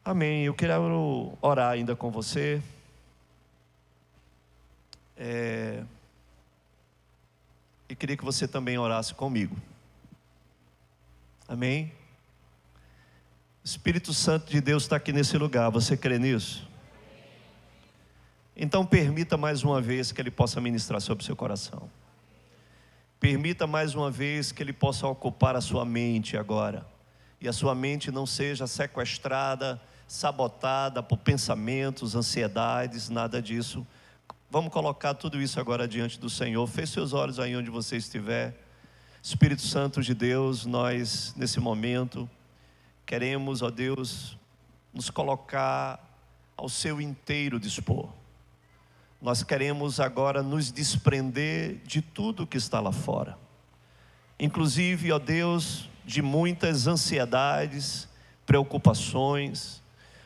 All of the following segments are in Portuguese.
Amém. Eu quero orar ainda com você. E queria que você também orasse comigo. Amém. O Espírito Santo de Deus está aqui nesse lugar. Você crê nisso? Então permita mais uma vez que Ele possa ministrar sobre o seu coração. Permita mais uma vez que Ele possa ocupar a sua mente agora. E a sua mente não seja sequestrada, sabotada por pensamentos, ansiedades, nada disso. Vamos colocar tudo isso agora diante do Senhor. Feche seus olhos aí onde você estiver. Espírito Santo de Deus, nós nesse momento queremos, ó Deus, nos colocar ao seu inteiro dispor. Nós queremos agora nos desprender de tudo que está lá fora. Inclusive, ó Deus, de muitas ansiedades, preocupações,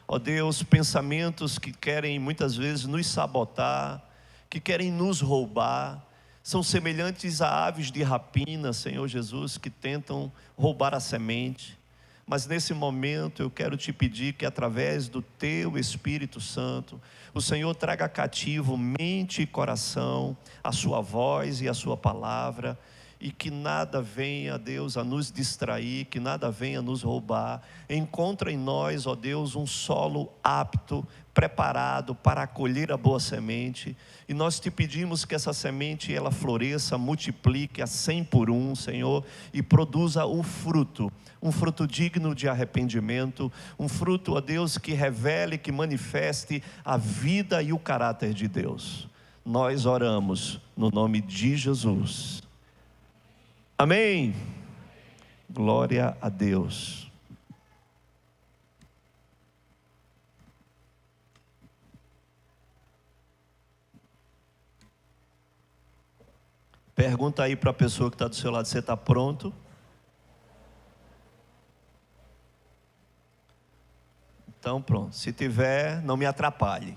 ó Deus, pensamentos que querem muitas vezes nos sabotar, que querem nos roubar, são semelhantes a aves de rapina, Senhor Jesus, que tentam roubar a semente. Mas nesse momento eu quero te pedir que através do Teu Espírito Santo, o Senhor traga cativo mente e coração, a Sua voz e a Sua palavra, e que nada venha, Deus, a nos distrair, que nada venha a nos roubar. Encontra em nós, ó Deus, um solo apto, preparado para acolher a boa semente, e nós te pedimos que essa semente ela floresça, multiplique a 100 por 1, Senhor, e produza o fruto, um fruto digno de arrependimento, um fruto, ó Deus, que revele, que manifeste a vida e o caráter de Deus. Nós oramos no nome de Jesus. Amém. Glória a Deus. Pergunta aí para a pessoa que está do seu lado, você está pronto? Então pronto, se tiver, não me atrapalhe.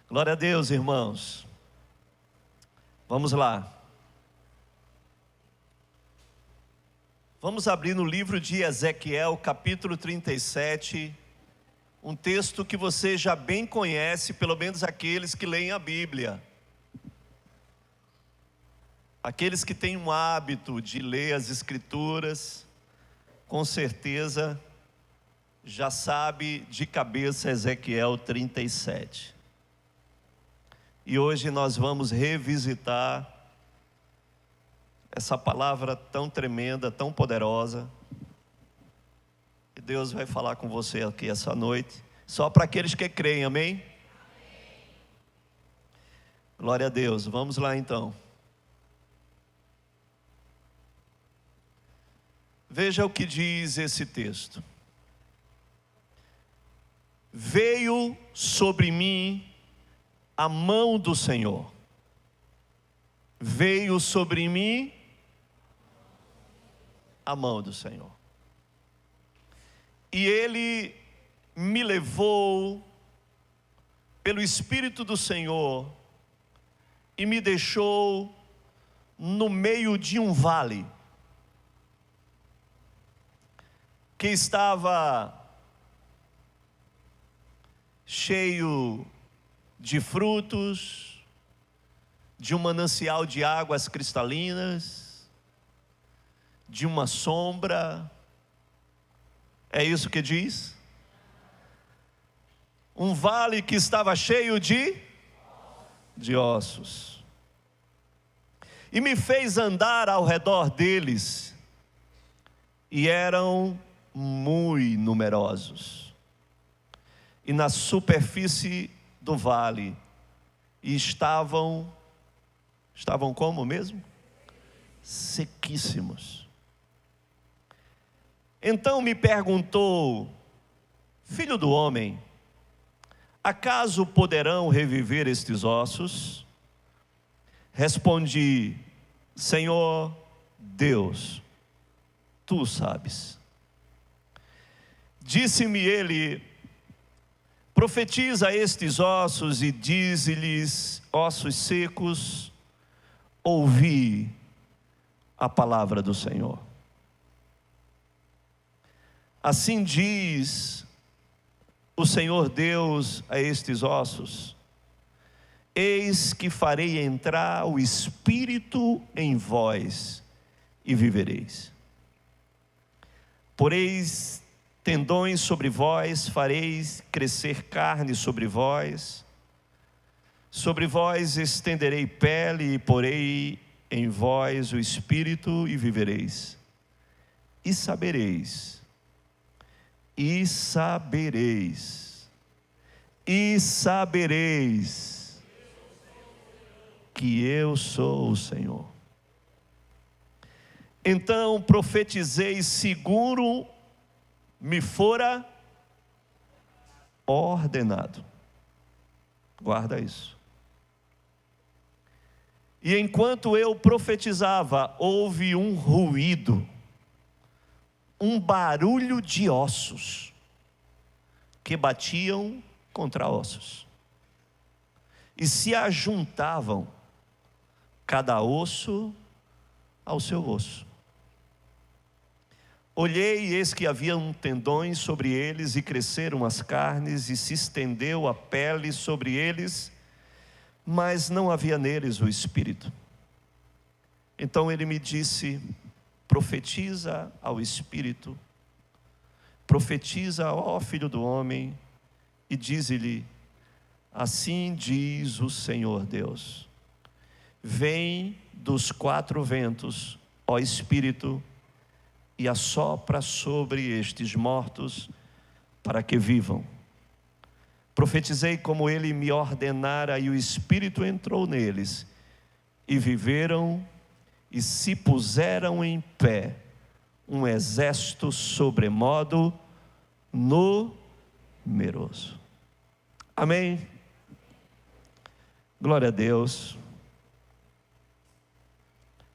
Glória a Deus, irmãos. Vamos lá. Vamos abrir no livro de Ezequiel, capítulo 37, um texto que você já bem conhece, pelo menos aqueles que leem a Bíblia. Aqueles que têm um hábito de ler as Escrituras, com certeza já sabe de cabeça Ezequiel 37. E hoje nós vamos revisitar essa palavra tão tremenda, tão poderosa. E Deus vai falar com você aqui essa noite, só para aqueles que creem, amém? Amém. Glória a Deus, vamos lá então. Veja o que diz esse texto. Veio sobre mim a mão do Senhor. Veio sobre mim a mão do Senhor. E Ele me levou pelo Espírito do Senhor e me deixou no meio de um vale que estava cheio de frutos, de um manancial de águas cristalinas, de uma sombra. É isso que diz? Um vale que estava cheio de ossos. E me fez andar ao redor deles, e eram muito numerosos. E na superfície do vale estavam como mesmo? Sequíssimos. Então me perguntou: filho do homem, acaso poderão reviver estes ossos? Respondi: Senhor Deus, tu sabes. Disse-me ele: profetiza a estes ossos e dize-lhes: ossos secos, ouvi a palavra do Senhor. Assim diz o Senhor Deus a estes ossos: eis que farei entrar o Espírito em vós, e vivereis. Poreis tendões sobre vós, fareis crescer carne sobre vós estenderei pele, e porei em vós o Espírito, e vivereis. E sabereis que eu sou o Senhor. Então profetizei segundo me fora ordenado. Guarda isso. E enquanto eu profetizava, houve um ruído, um barulho de ossos que batiam contra ossos e se ajuntavam, cada osso ao seu osso. Olhei, e eis que haviam tendões sobre eles, e cresceram as carnes, e se estendeu a pele sobre eles, mas não havia neles o Espírito. Então ele me disse: profetiza ao Espírito, profetiza, ó filho do homem, e dize-lhe: assim diz o Senhor Deus: vem dos quatro ventos, ó Espírito, e assopra sobre estes mortos, para que vivam. Profetizei como ele me ordenara, e o Espírito entrou neles, e viveram, e se puseram em pé, um exército sobremodo numeroso. Amém? Glória a Deus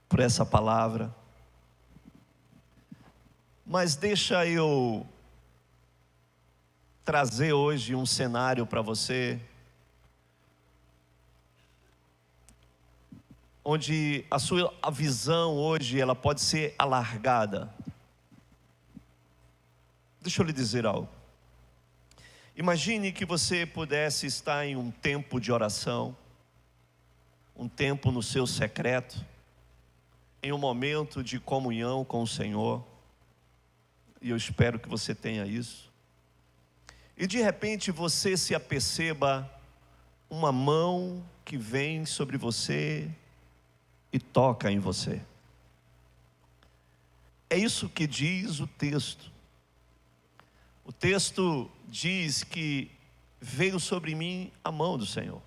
por essa palavra. Mas deixa eu trazer hoje um cenário para você, onde a visão hoje ela pode ser alargada. Deixa eu lhe dizer algo. Imagine que você pudesse estar em um tempo de oração, um tempo no seu secreto, em um momento de comunhão com o Senhor, e eu espero que você tenha isso. E de repente você se aperceba uma mão que vem sobre você e toca em você. É isso que diz o texto. O texto diz que veio sobre mim a mão do Senhor.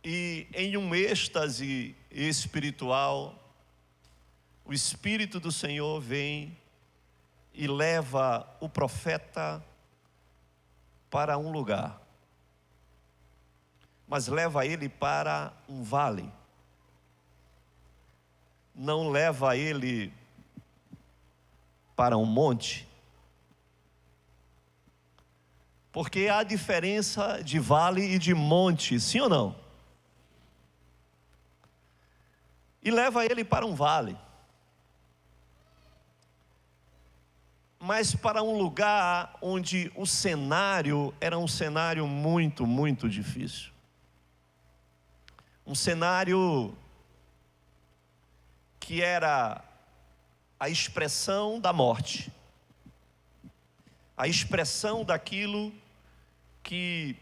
E em um êxtase espiritual, o Espírito do Senhor vem e leva o profeta para um lugar, mas leva ele para um vale, não leva ele para um monte, porque há diferença de vale e de monte, sim ou não? E leva ele para um vale, mas para um lugar onde o cenário era um cenário muito, muito difícil. Um cenário que era a expressão da morte, a expressão daquilo que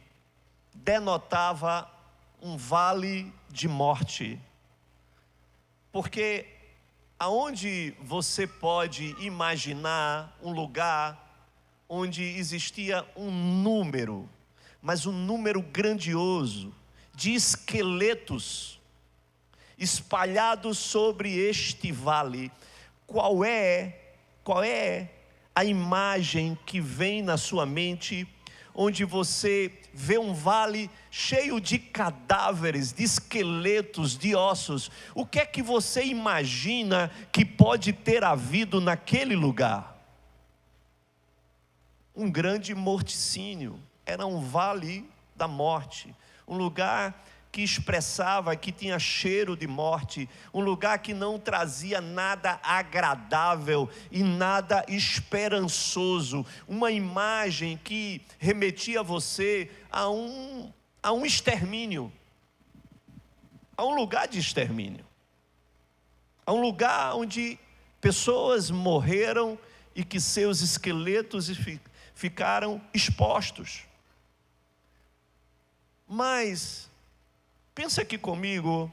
denotava um vale de morte. Porque aonde você pode imaginar um lugar onde existia um número, mas um número grandioso de esqueletos espalhados sobre este vale, qual é a imagem que vem na sua mente, onde você vê um vale cheio de cadáveres, de esqueletos, de ossos? O que é que você imagina que pode ter havido naquele lugar? Um grande morticínio, era um vale da morte, um lugar que expressava, que tinha cheiro de morte, um lugar que não trazia nada agradável e nada esperançoso, uma imagem que remetia você a um extermínio, a um lugar de extermínio, a um lugar onde pessoas morreram e que seus esqueletos ficaram expostos. Mas pensa aqui comigo,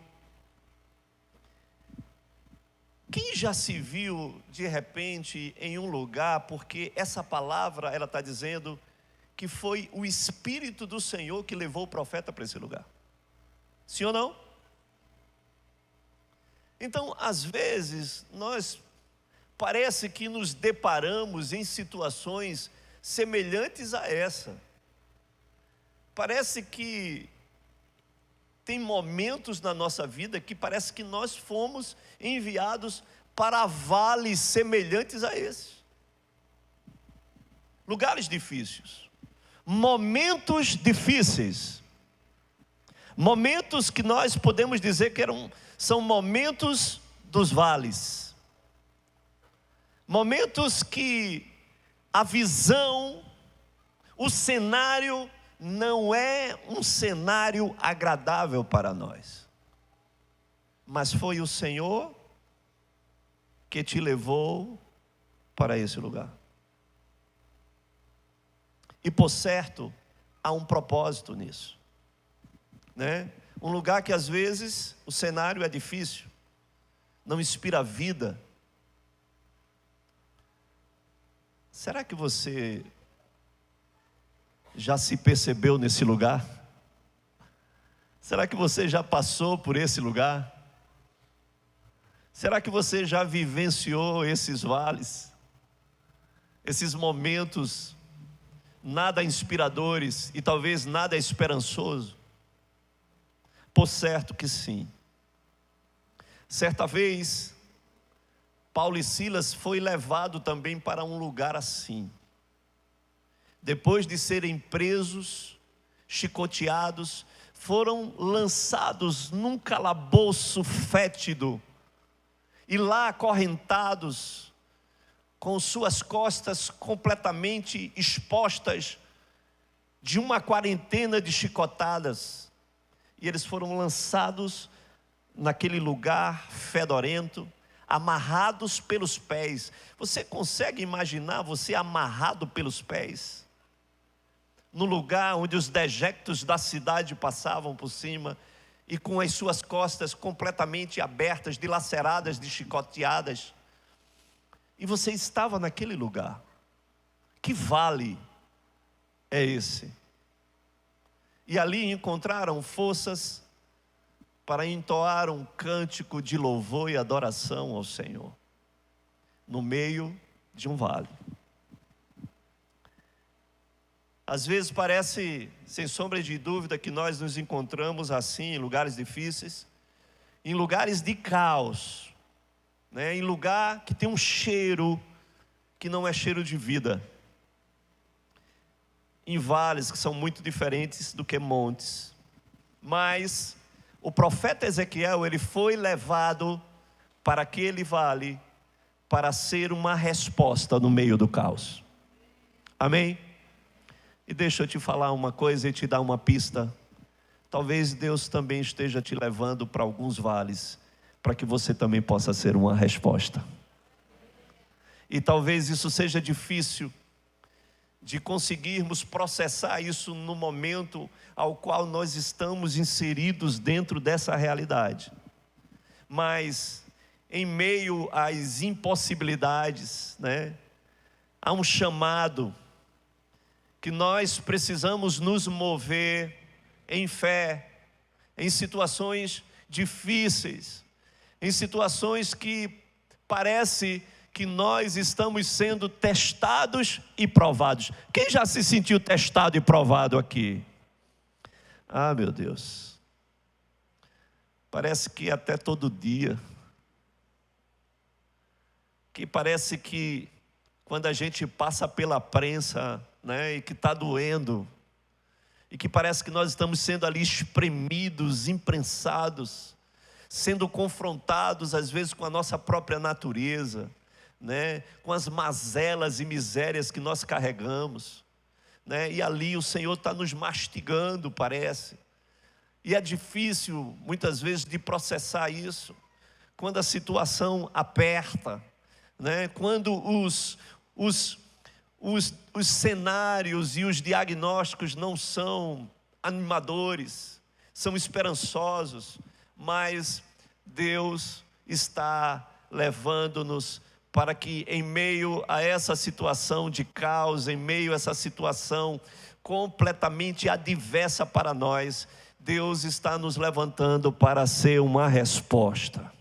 quem já se viu de repente em um lugar, porque essa palavra ela está dizendo que foi o Espírito do Senhor que levou o profeta para esse lugar, sim ou não? Então, às vezes, nós parece que nos deparamos em situações semelhantes a essa. Parece que tem momentos na nossa vida que parece que nós fomos enviados para vales semelhantes a esse. Lugares difíceis, momentos difíceis, momentos que nós podemos dizer que são momentos dos vales, momentos que a visão, o cenário não é um cenário agradável para nós, mas foi o Senhor que te levou para esse lugar. E por certo, há um propósito nisso, né? Um lugar que às vezes o cenário é difícil, não inspira vida. Será que você já se percebeu nesse lugar? Será que você já passou por esse lugar? Será que você já vivenciou esses vales, esses momentos nada inspiradores e talvez nada esperançoso? Por certo que sim. Certa vez, Paulo e Silas foi levado também para um lugar assim. Depois de serem presos, chicoteados, foram lançados num calabouço fétido, e lá acorrentados, com suas costas completamente expostas, de uma quarentena de chicotadas, e eles foram lançados naquele lugar fedorento, amarrados pelos pés. Você consegue imaginar você amarrado pelos pés? No lugar onde os dejectos da cidade passavam por cima, e com as suas costas completamente abertas, dilaceradas, de chicoteadas. E você estava naquele lugar. Que vale é esse? E ali encontraram forças para entoar um cântico de louvor e adoração ao Senhor, no meio de um vale. Às vezes parece, sem sombra de dúvida, que nós nos encontramos assim, em lugares difíceis, em lugares de caos, né? Em lugar que tem um cheiro que não é cheiro de vida, em vales que são muito diferentes do que montes. Mas o profeta Ezequiel, ele foi levado para aquele vale para ser uma resposta no meio do caos. Amém? E deixa eu te falar uma coisa e te dar uma pista. Talvez Deus também esteja te levando para alguns vales, para que você também possa ser uma resposta. E talvez isso seja difícil de conseguirmos processar isso no momento ao qual nós estamos inseridos dentro dessa realidade. Mas em meio às impossibilidades, né, há um chamado que nós precisamos nos mover em fé, em situações difíceis, em situações que parece que nós estamos sendo testados e provados. Quem já se sentiu testado e provado aqui? Ah, meu Deus, parece que até todo dia, que parece que quando a gente passa pela prensa, né, e que está doendo, e que parece que nós estamos sendo ali espremidos, imprensados, sendo confrontados às vezes com a nossa própria natureza, né? Com as mazelas e misérias que nós carregamos, né? E ali o Senhor está nos mastigando, parece, e é difícil muitas vezes de processar isso, quando a situação aperta, né? Quando os cenários e os diagnósticos não são animadores, são esperançosos, mas Deus está levando-nos para que em meio a essa situação de caos, em meio a essa situação completamente adversa para nós, Deus está nos levantando para ser uma resposta.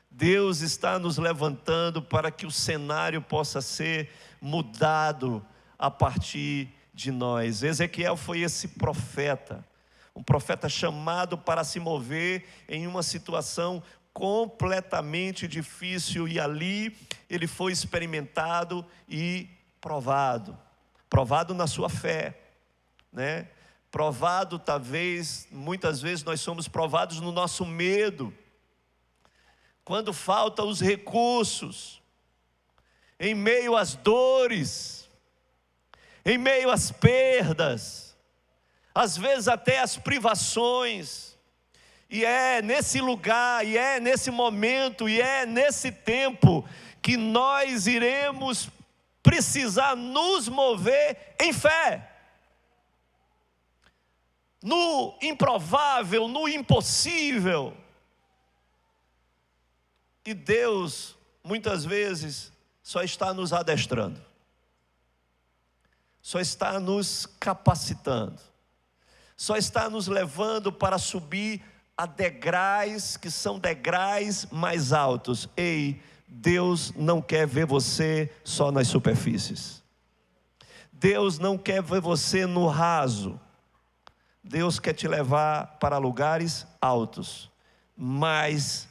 Deus está nos levantando para que o cenário possa ser mudado a partir de nós. Ezequiel foi esse profeta, um profeta chamado para se mover em uma situação completamente difícil, e ali ele foi experimentado e provado na sua fé, né? Provado, talvez, muitas vezes nós somos provados no nosso medo, quando faltam os recursos, em meio às dores, em meio às perdas, às vezes até às privações, e é nesse lugar, e é nesse momento, e é nesse tempo, que nós iremos precisar nos mover em fé, no improvável, no impossível. E Deus, muitas vezes, só está nos adestrando, só está nos capacitando, só está nos levando para subir a degraus que são degraus mais altos. Ei, Deus não quer ver você só nas superfícies. Deus não quer ver você no raso. Deus quer te levar para lugares altos, mas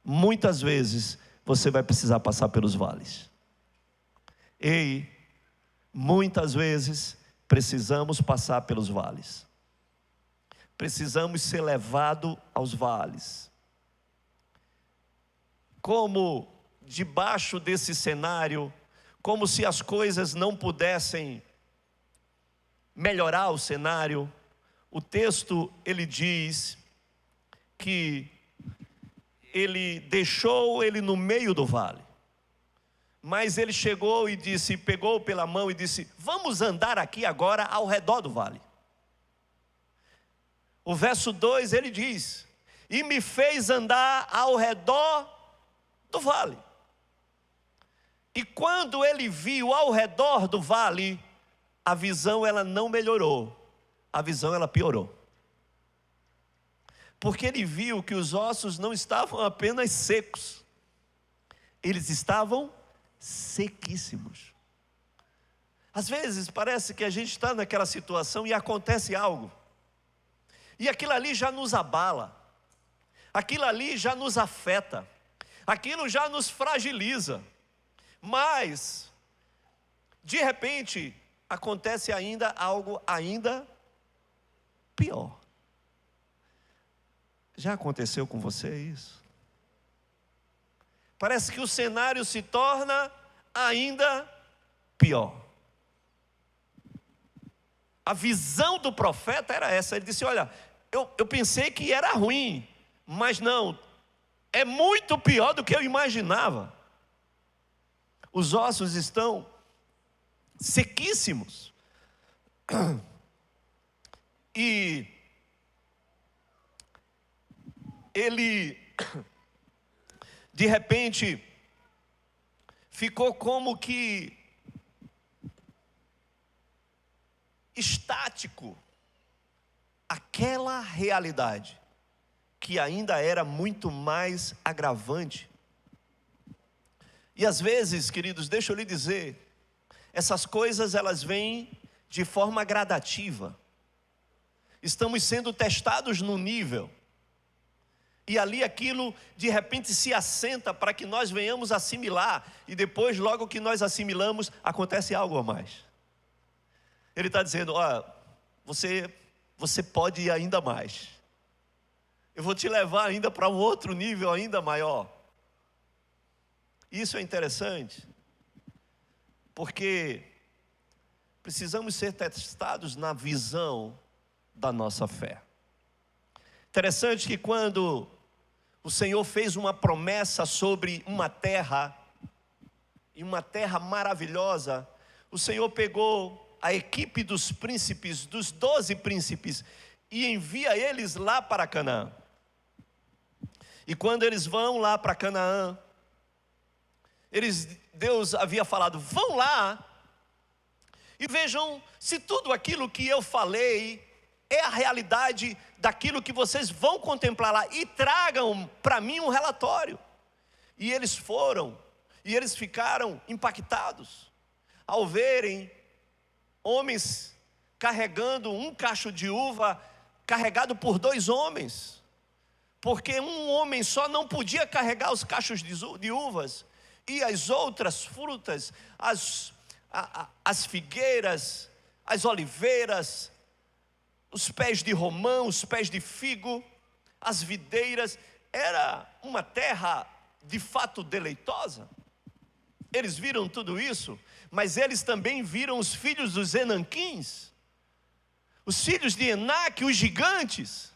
muitas vezes você vai precisar passar pelos vales. Ei, muitas vezes precisamos passar pelos vales. Precisamos ser levados aos vales. Como debaixo desse cenário, como se as coisas não pudessem melhorar o cenário, o texto ele diz que ele deixou ele no meio do vale, mas ele chegou e disse, pegou pela mão e disse: vamos andar aqui agora ao redor do vale. O verso 2 ele diz: e me fez andar ao redor do vale. E quando ele viu ao redor do vale, a visão ela não melhorou, a visão ela piorou. Porque ele viu que os ossos não estavam apenas secos, eles estavam sequíssimos. Às vezes parece que a gente está naquela situação e acontece algo, e aquilo ali já nos abala, aquilo ali já nos afeta, aquilo já nos fragiliza, mas de repente acontece ainda algo ainda pior. Já aconteceu com você isso? Parece que o cenário se torna ainda pior. A visão do profeta era essa. Ele disse: olha, eu pensei que era ruim, mas não, é muito pior do que eu imaginava. Os ossos estão sequíssimos. E ele, de repente, ficou como que estático aquela realidade, que ainda era muito mais agravante. E às vezes, queridos, deixa eu lhe dizer, essas coisas elas vêm de forma gradativa. Estamos sendo testados no nível, e ali aquilo de repente se assenta para que nós venhamos assimilar, e depois logo que nós assimilamos, acontece algo a mais. Ele está dizendo: ó, você pode ir ainda mais. Eu vou te levar ainda para um outro nível ainda maior. Isso é interessante, porque precisamos ser testados na visão da nossa fé. Interessante que quando o Senhor fez uma promessa sobre uma terra, e uma terra maravilhosa, o Senhor pegou a equipe dos príncipes, dos 12 príncipes, e envia eles lá para Canaã. E quando eles vão lá para Canaã, Deus havia falado, vão lá e vejam se tudo aquilo que eu falei é a realidade daquilo que vocês vão contemplar lá, e tragam para mim um relatório. E eles foram, e eles ficaram impactados ao verem homens carregando um cacho de uva, carregado por 2 homens, porque um homem só não podia carregar os cachos de uvas, e as outras frutas, as figueiras, as oliveiras, os pés de romão, os pés de figo, as videiras. Era uma terra de fato deleitosa. Eles viram tudo isso, mas eles também viram os filhos dos Enanquins, os filhos de Enaque, os gigantes.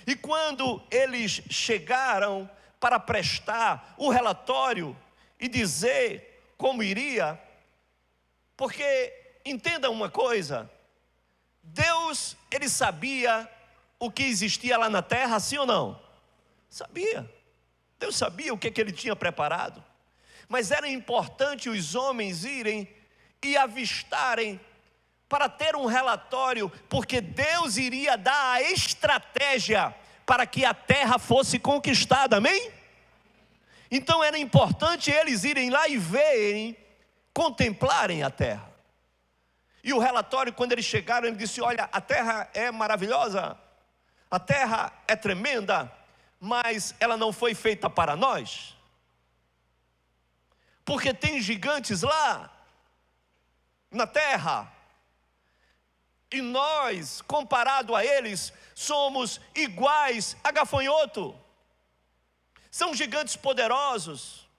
E quando eles chegaram para prestar o relatório e dizer como iria, porque entenda uma coisa, Deus, ele sabia o que existia lá na terra, sim ou não? Sabia. Deus sabia o que ele tinha preparado. Mas era importante os homens irem e avistarem para ter um relatório, porque Deus iria dar a estratégia para que a terra fosse conquistada, amém? Então era importante eles irem lá e verem, contemplarem a terra. E o relatório, quando eles chegaram, ele disse, olha, a terra é maravilhosa, a terra é tremenda, mas ela não foi feita para nós, porque tem gigantes lá na terra, e nós, comparado a eles, somos iguais a gafanhoto. São gigantes poderosos.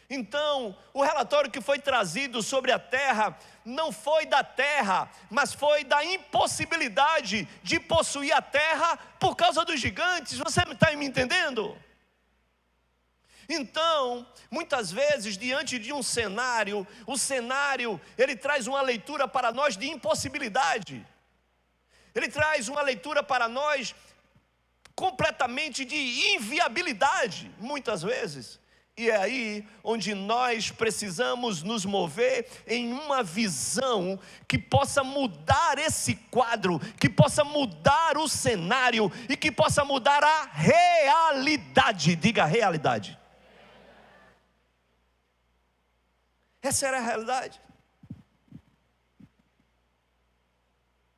Então, o relatório que foi trazido sobre a terra, não foi da terra, mas foi da impossibilidade de possuir a terra por causa dos gigantes. Você está me entendendo? Então, muitas vezes, diante de um cenário, o cenário, ele traz uma leitura para nós de impossibilidade. Ele traz uma leitura para nós completamente de inviabilidade, muitas vezes. E é aí onde nós precisamos nos mover em uma visão que possa mudar esse quadro, que possa mudar o cenário e que possa mudar a realidade. Diga realidade. Essa era a realidade.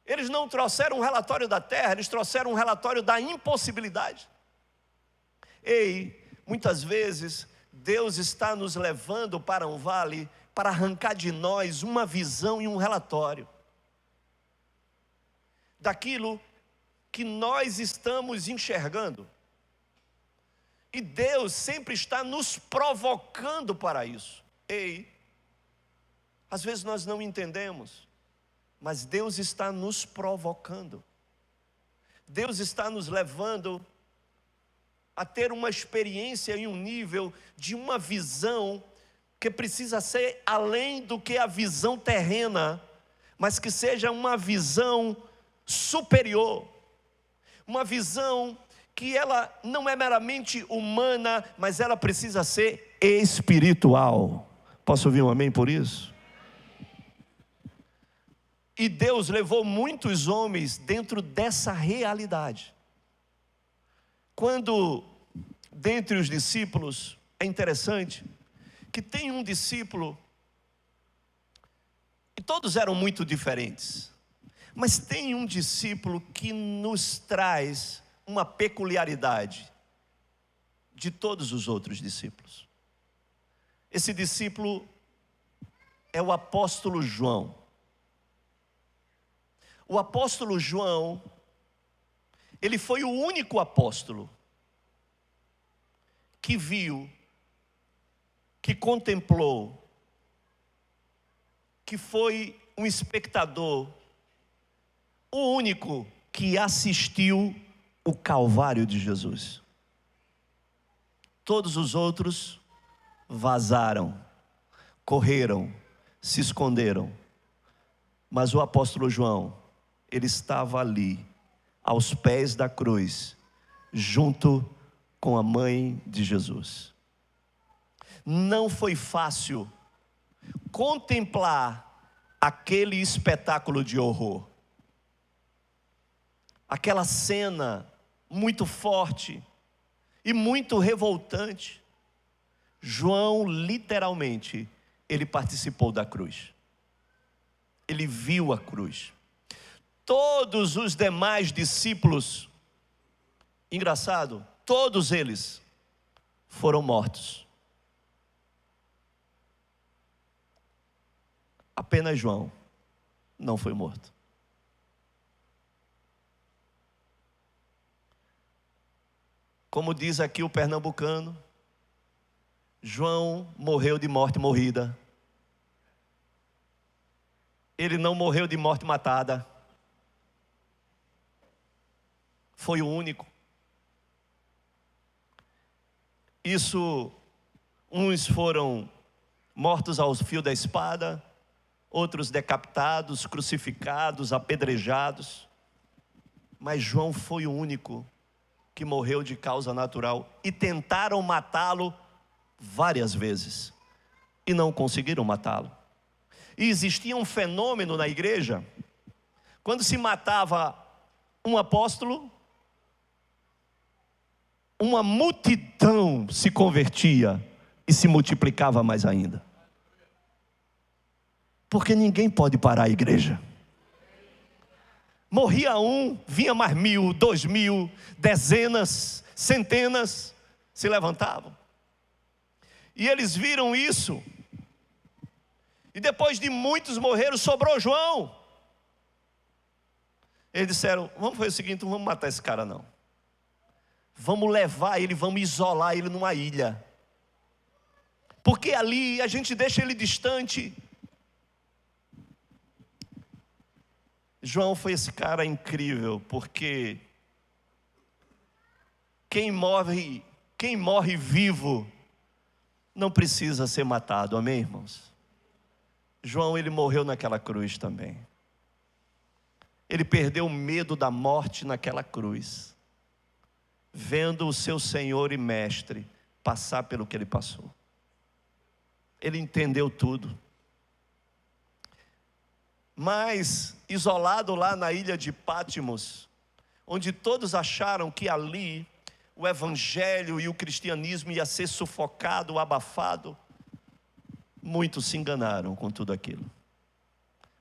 Eles não trouxeram um relatório da terra, eles trouxeram um relatório da impossibilidade. Muitas vezes Deus está nos levando para um vale para arrancar de nós uma visão e um relatório daquilo que nós estamos enxergando. E Deus sempre está nos provocando para isso. Às vezes nós não entendemos, mas Deus está nos provocando. Deus está nos levando a ter uma experiência em um nível de uma visão que precisa ser além do que a visão terrena, mas que seja uma visão superior, uma visão que ela não é meramente humana, mas ela precisa ser espiritual. Posso ouvir um amém por isso? E Deus levou muitos homens dentro dessa realidade. Quando, dentre os discípulos, é interessante que tem um discípulo, e todos eram muito diferentes, mas tem um discípulo que nos traz uma peculiaridade de todos os outros discípulos. Esse discípulo é o apóstolo João. O apóstolo João, ele foi o único apóstolo que viu, que contemplou, que foi um espectador, o único que assistiu o Calvário de Jesus. Todos os outros vazaram, correram, se esconderam. Mas o apóstolo João, ele estava ali, aos pés da cruz, junto com a mãe de Jesus. Não foi fácil contemplar aquele espetáculo de horror. Aquela cena muito forte e muito revoltante. João, literalmente, ele participou da cruz. Ele viu a cruz. Todos os demais discípulos, engraçado, todos eles foram mortos. Apenas João não foi morto. Como diz aqui o pernambucano, João morreu de morte morrida. Ele não morreu de morte matada. Foi o único. Isso, uns foram mortos ao fio da espada, outros decapitados, crucificados, apedrejados. Mas João foi o único que morreu de causa natural. E tentaram matá-lo várias vezes e não conseguiram matá-lo. E existia um fenômeno na igreja: quando se matava um apóstolo, uma multidão se convertia e se multiplicava mais ainda. Porque ninguém pode parar a igreja. Morria um, vinha mais 1.000, 2.000, dezenas, centenas se levantavam. E eles viram isso. E depois de muitos morreram, sobrou João. Eles disseram: vamos fazer o seguinte, não vamos matar esse cara não. Vamos levar ele, vamos isolar ele numa ilha. Porque ali a gente deixa ele distante. João foi esse cara incrível, porque quem morre vivo não precisa ser matado, amém, irmãos? João, ele morreu naquela cruz também. Ele perdeu o medo da morte naquela cruz, vendo o seu Senhor e Mestre passar pelo que ele passou. Ele entendeu tudo. Mas, isolado lá na ilha de Pátimos, onde todos acharam que ali o evangelho e o cristianismo ia ser sufocado, abafado, muitos se enganaram com tudo aquilo.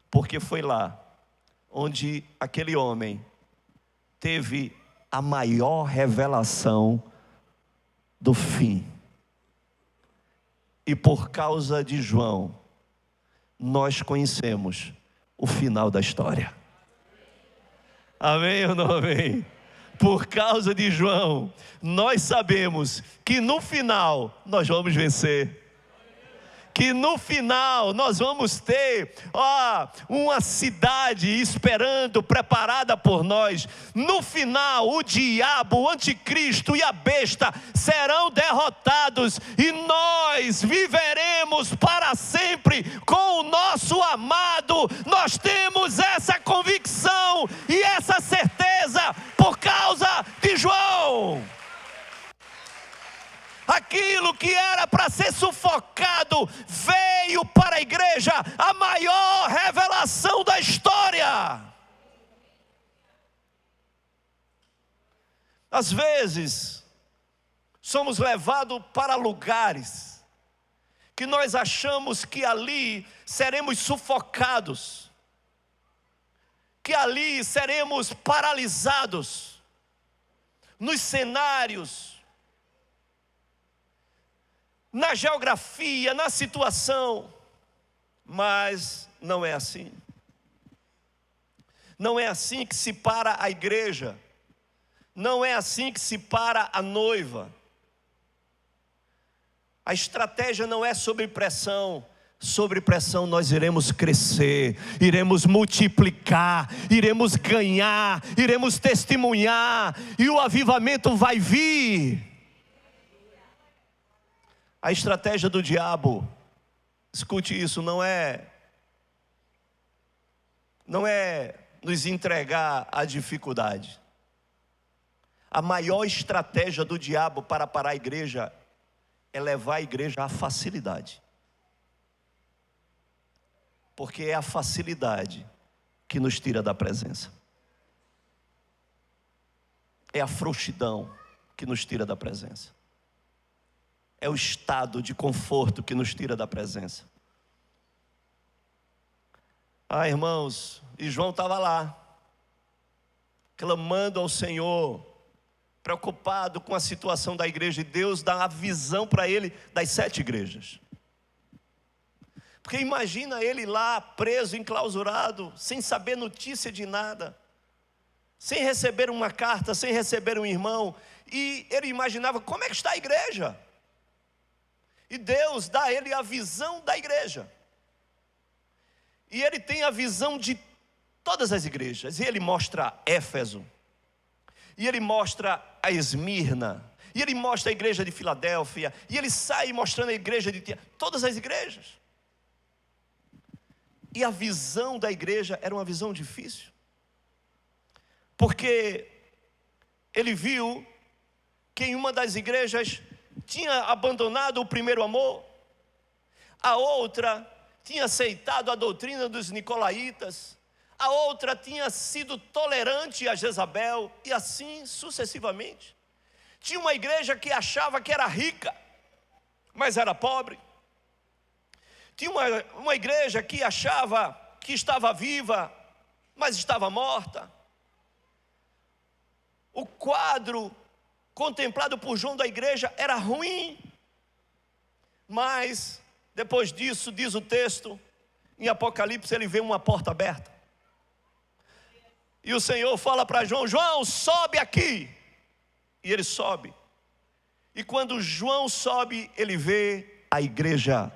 Porque foi lá onde aquele homem teve a maior revelação do fim. E por causa de João, nós conhecemos o final da história. Amém ou não amém? Por causa de João, nós sabemos que no final nós vamos vencer. Que no final nós vamos ter uma cidade esperando, preparada por nós. No final o diabo, o anticristo e a besta serão derrotados, e nós viveremos para sempre com o nosso amado. Nós temos essa convicção e essa certeza por causa de João. Aquilo que era para ser sufocado veio para a igreja, a maior revelação da história. Às vezes, somos levados para lugares que nós achamos que ali seremos sufocados, que ali seremos paralisados, nos cenários, na geografia, na situação, mas não é assim. Não é assim que se para a igreja. Não é assim que se para a noiva. A estratégia não é sobre pressão. Sobre pressão nós iremos crescer, iremos multiplicar, iremos ganhar, iremos testemunhar, e o avivamento vai vir. A estratégia do diabo, escute isso, não é nos entregar à dificuldade. A maior estratégia do diabo para parar a igreja é levar a igreja à facilidade. Porque é a facilidade que nos tira da presença. É a frouxidão que nos tira da presença. É o estado de conforto que nos tira da presença. Ah, irmãos, e João estava lá, clamando ao Senhor, preocupado com a situação da igreja, e Deus dá a visão para ele das 7 igrejas. Porque imagina ele lá, preso, enclausurado, sem saber notícia de nada, sem receber uma carta, sem receber um irmão, e ele imaginava, como é que está a igreja? E Deus dá a ele a visão da igreja, e ele tem a visão de todas as igrejas, e ele mostra Éfeso, e ele mostra a Esmirna, e ele mostra a igreja de Filadélfia, e ele sai mostrando a igreja de todas as igrejas. E a visão da igreja era uma visão difícil, porque ele viu que em uma das igrejas tinha abandonado o primeiro amor, a outra tinha aceitado a doutrina dos nicolaítas, a outra tinha sido tolerante a Jezabel, e assim sucessivamente. Tinha uma igreja que achava que era rica, mas era pobre. Tinha uma igreja que achava que estava viva, mas estava morta. O quadro contemplado por João da igreja era ruim, mas depois disso, diz o texto, em Apocalipse ele vê uma porta aberta, e o Senhor fala para João: João, sobe aqui. E ele sobe, e quando João sobe, ele vê a igreja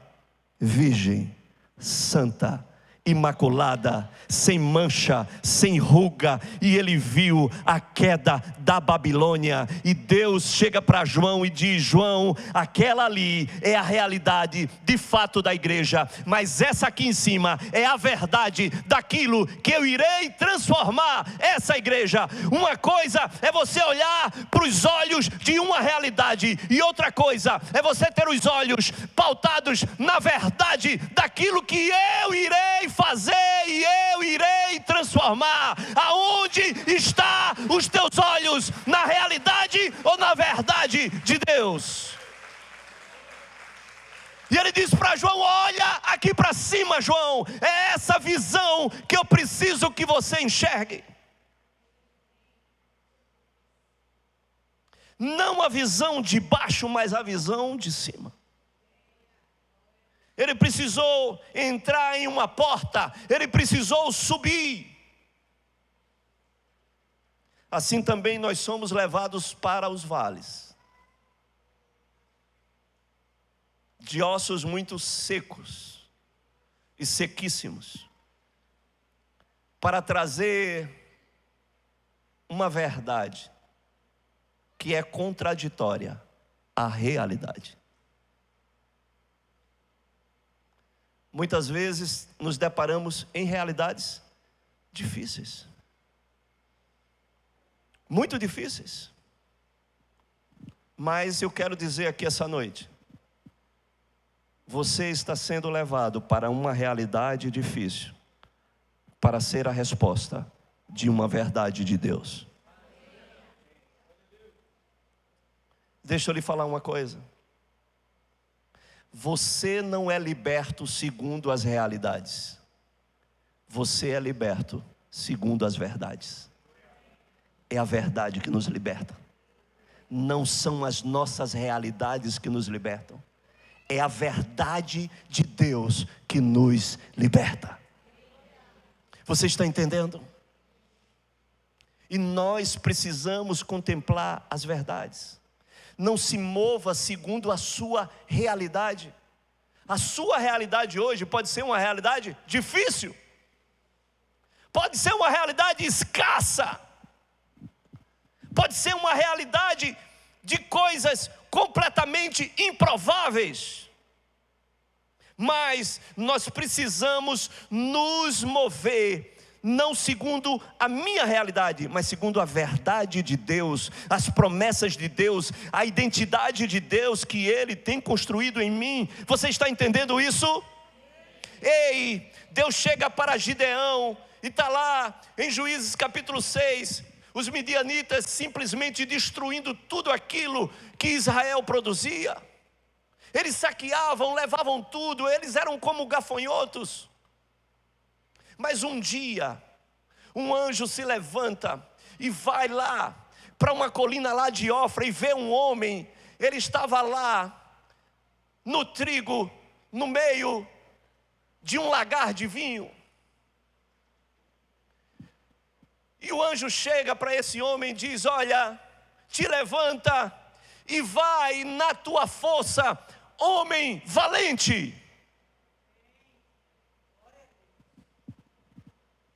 virgem, santa, imaculada, sem mancha, sem ruga, e ele viu a queda da Babilônia, e Deus chega para João e diz: João, aquela ali é a realidade de fato da igreja, mas essa aqui em cima é a verdade daquilo que eu irei transformar essa igreja. Uma coisa é você olhar para os olhos de uma realidade, e outra coisa é você ter os olhos pautados na verdade daquilo que eu irei fazer e eu irei transformar. Aonde está os teus olhos? Na realidade ou na verdade de Deus? E ele diz para João: olha aqui para cima, João, é essa visão que eu preciso que você enxergue. Não a visão de baixo, mas a visão de cima. Ele precisou entrar em uma porta, ele precisou subir. Assim também nós somos levados para os vales, de ossos muito secos e sequíssimos, para trazer uma verdade que é contraditória à realidade. Muitas vezes nos deparamos em realidades difíceis, muito difíceis. Mas eu quero dizer aqui essa noite: você está sendo levado para uma realidade difícil, para ser a resposta de uma verdade de Deus. Deixa eu lhe falar uma coisa. Você não é liberto segundo as realidades. Você é liberto segundo as verdades. É a verdade que nos liberta. Não são as nossas realidades que nos libertam. É a verdade de Deus que nos liberta. Você está entendendo? E nós precisamos contemplar as verdades. Não se mova segundo a sua realidade. A sua realidade hoje pode ser uma realidade difícil. Pode ser uma realidade escassa. Pode ser uma realidade de coisas completamente improváveis. Mas nós precisamos nos mover, não segundo a minha realidade, mas segundo a verdade de Deus, as promessas de Deus, a identidade de Deus que Ele tem construído em mim. Você está entendendo isso? Ei, Deus chega para Gideão e está lá em Juízes capítulo 6, os midianitas simplesmente destruindo tudo aquilo que Israel produzia. Eles saqueavam, levavam tudo, eles eram como gafanhotos. Mas um dia, um anjo se levanta e vai lá para uma colina lá de Ofra e vê um homem. Ele estava lá no trigo, no meio de um lagar de vinho. E o anjo chega para esse homem e diz: olha, te levanta e vai na tua força, homem valente.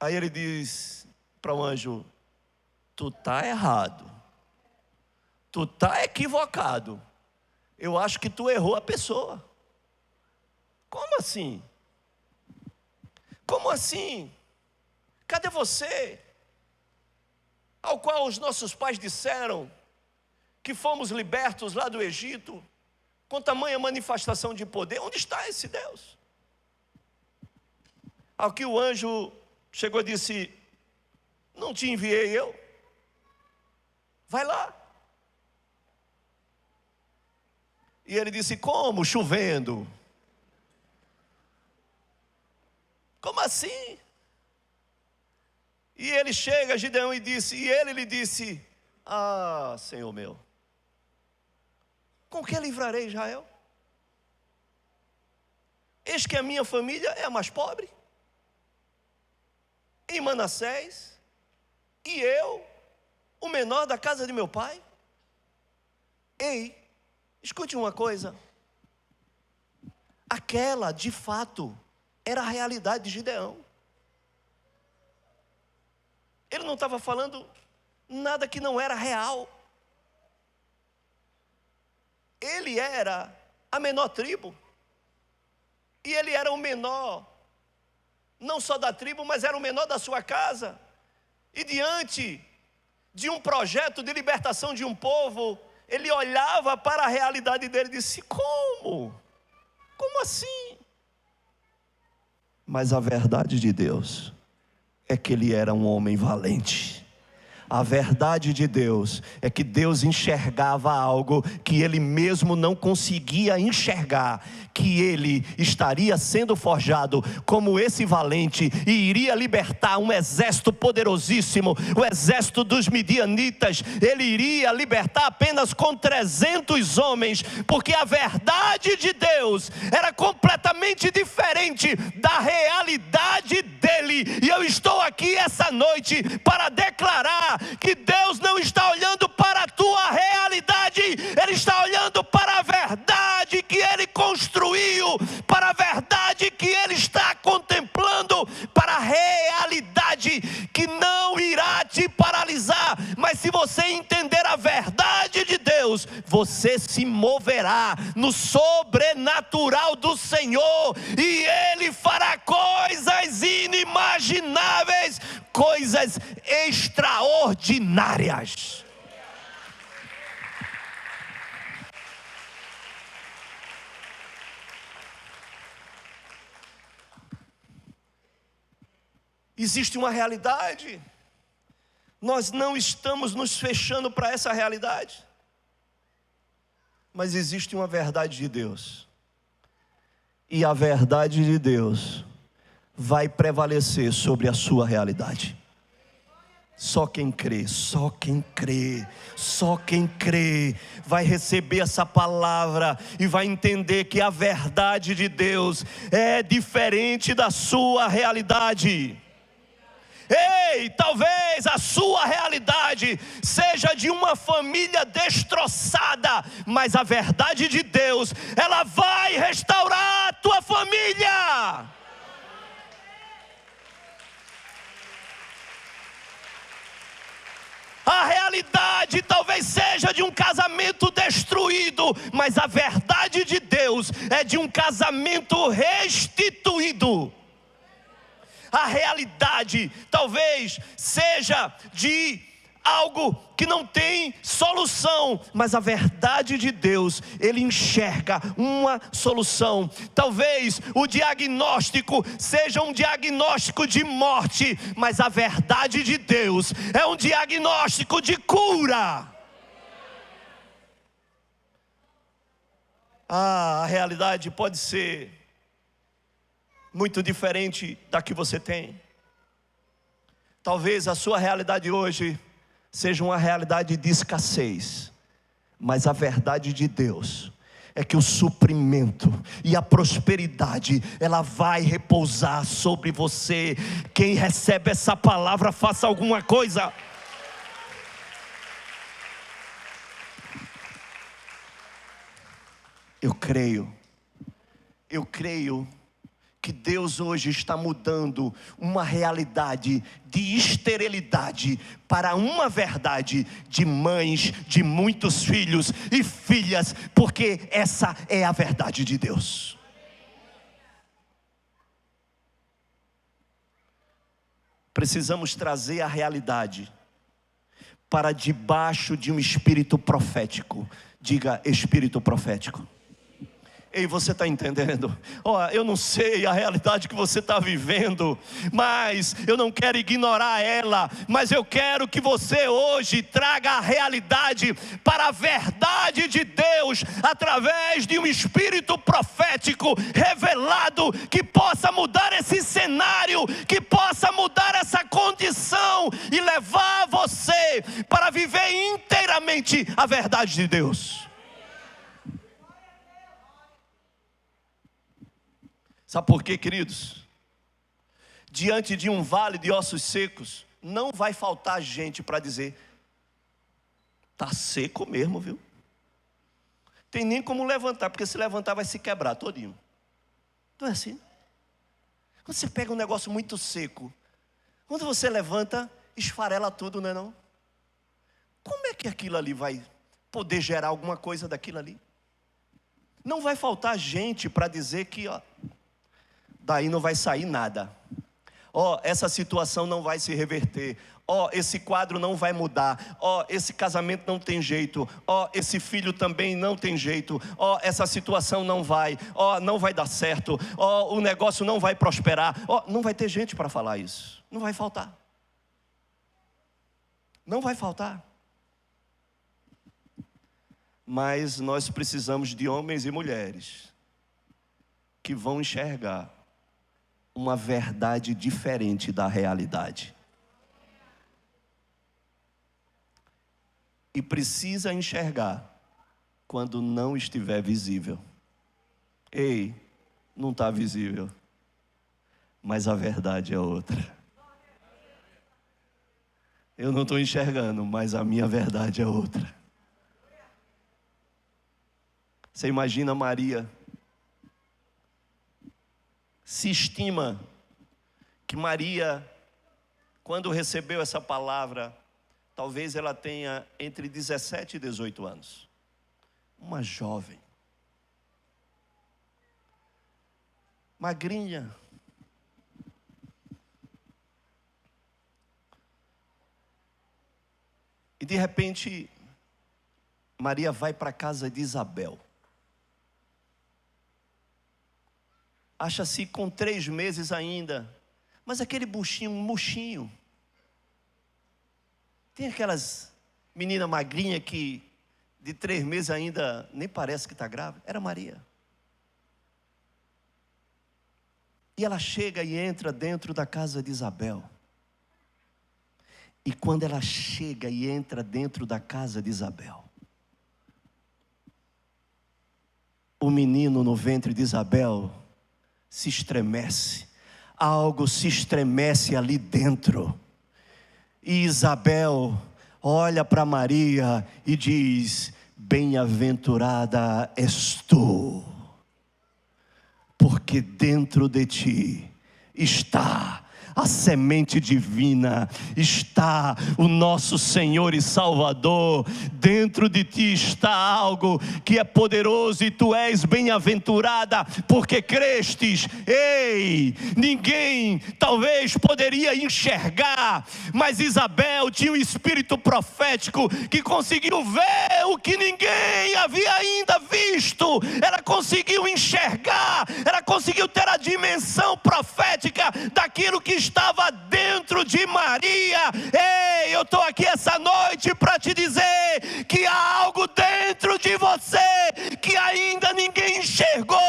Aí ele diz para o anjo: tu está errado, tu está equivocado, eu acho que tu errou a pessoa. Como assim? Como assim? Cadê você? Ao qual os nossos pais disseram que fomos libertos lá do Egito, com tamanha manifestação de poder. Onde está esse Deus? Ao que o anjo chegou e disse: não te enviei eu? Vai lá. E ele disse: como? Chovendo. Como assim? E ele chega, Gideão, e ele lhe disse: ah, Senhor meu, com que livrarei Israel? Eis que a minha família é a mais pobre em Manassés, e eu, o menor da casa de meu pai. Ei, escute uma coisa. Aquela, de fato, era a realidade de Gideão. Ele não estava falando nada que não era real. Ele era a menor tribo. E ele era o menor, não só da tribo, mas era o menor da sua casa. E diante de um projeto de libertação de um povo, ele olhava para a realidade dele e disse: como? Como assim? Mas a verdade de Deus é que ele era um homem valente. A verdade de Deus é que Deus enxergava algo que ele mesmo não conseguia enxergar, que ele estaria sendo forjado como esse valente e iria libertar um exército poderosíssimo, o exército dos midianitas. Ele iria libertar apenas com 300 homens, porque a verdade de Deus era completamente diferente da realidade dele. E eu estou aqui essa noite para declarar que Deus não está olhando para a tua realidade, Ele está olhando para a verdade que Ele construiu, para a verdade que Ele está contemplando, para a realidade que não irá te paralisar. Mas se você entender a verdade de Deus, você se moverá no sobrenatural do Senhor, e Ele fará coisas inimagináveis, coisas extraordinárias. Existe uma realidade, nós não estamos nos fechando para essa realidade, mas existe uma verdade de Deus, e a verdade de Deus vai prevalecer sobre a sua realidade. Só quem crê, só quem crê, só quem crê vai receber essa palavra e vai entender que a verdade de Deus é diferente da sua realidade. Ei, talvez a sua realidade seja de uma família destroçada, mas a verdade de Deus, ela vai restaurar a tua família. A realidade talvez seja de um casamento destruído, mas a verdade de Deus é de um casamento restituído. A realidade talvez seja de algo que não tem solução, mas a verdade de Deus, Ele enxerga uma solução. Talvez o diagnóstico seja um diagnóstico de morte, mas a verdade de Deus é um diagnóstico de cura. A realidade pode ser muito diferente da que você tem. Talvez a sua realidade hoje seja uma realidade de escassez, mas a verdade de Deus é que o suprimento e a prosperidade, ela vai repousar sobre você. Quem recebe essa palavra, faça alguma coisa. Eu creio que Deus hoje está mudando uma realidade de esterilidade para uma verdade de mães de muitos filhos e filhas, porque essa é a verdade de Deus. Precisamos trazer a realidade para debaixo de um espírito profético. Diga, espírito profético. Ei, você está entendendo? Eu não sei a realidade que você está vivendo, mas eu não quero ignorar ela, mas eu quero que você hoje traga a realidade para a verdade de Deus, através de um espírito profético revelado, que possa mudar esse cenário, que possa mudar essa condição e levar você para viver inteiramente a verdade de Deus. Sabe por quê, queridos? Diante de um vale de ossos secos, não vai faltar gente para dizer: está seco mesmo, viu? Tem nem como levantar, porque se levantar vai se quebrar todinho. Não é assim? Quando você pega um negócio muito seco, quando você levanta, esfarela tudo, não é não? Como é que aquilo ali vai poder gerar alguma coisa daquilo ali? Não vai faltar gente para dizer que daí não vai sair nada. Essa situação não vai se reverter. Esse quadro não vai mudar. Esse casamento não tem jeito. Esse filho também não tem jeito. Essa situação não vai dar certo. O negócio não vai prosperar. Não vai ter gente para falar isso. Não vai faltar. Não vai faltar. Mas nós precisamos de homens e mulheres que vão enxergar uma verdade diferente da realidade. E precisa enxergar quando não estiver visível. Ei, não está visível, mas a verdade é outra. Eu não estou enxergando, mas a minha verdade é outra. Você imagina Maria? Se estima que Maria, quando recebeu essa palavra, talvez ela tenha entre 17 e 18 anos. Uma jovem, magrinha. E de repente, Maria vai para a casa de Isabel. Acha-se com 3 meses ainda, mas aquele buchinho, um murchinho. Tem aquelas meninas magrinhas que de 3 meses ainda nem parece que está grávida. Era Maria. E ela chega e entra dentro da casa de Isabel. E quando ela chega e entra dentro da casa de Isabel, o menino no ventre de Isabel se estremece. Algo se estremece ali dentro. E Isabel olha para Maria e diz: bem-aventurada és tu, porque dentro de ti está a semente divina, está o nosso Senhor e Salvador. Dentro de ti está algo que é poderoso, e tu és bem-aventurada porque crestes. Ei, ninguém talvez poderia enxergar, mas Isabel tinha um espírito profético que conseguiu ver o que ninguém havia ainda visto. Ela conseguiu enxergar, ela conseguiu ter a dimensão profética daquilo que estava dentro de Maria. Ei, eu estou aqui essa noite para te dizer que há algo dentro de você que ainda ninguém enxergou,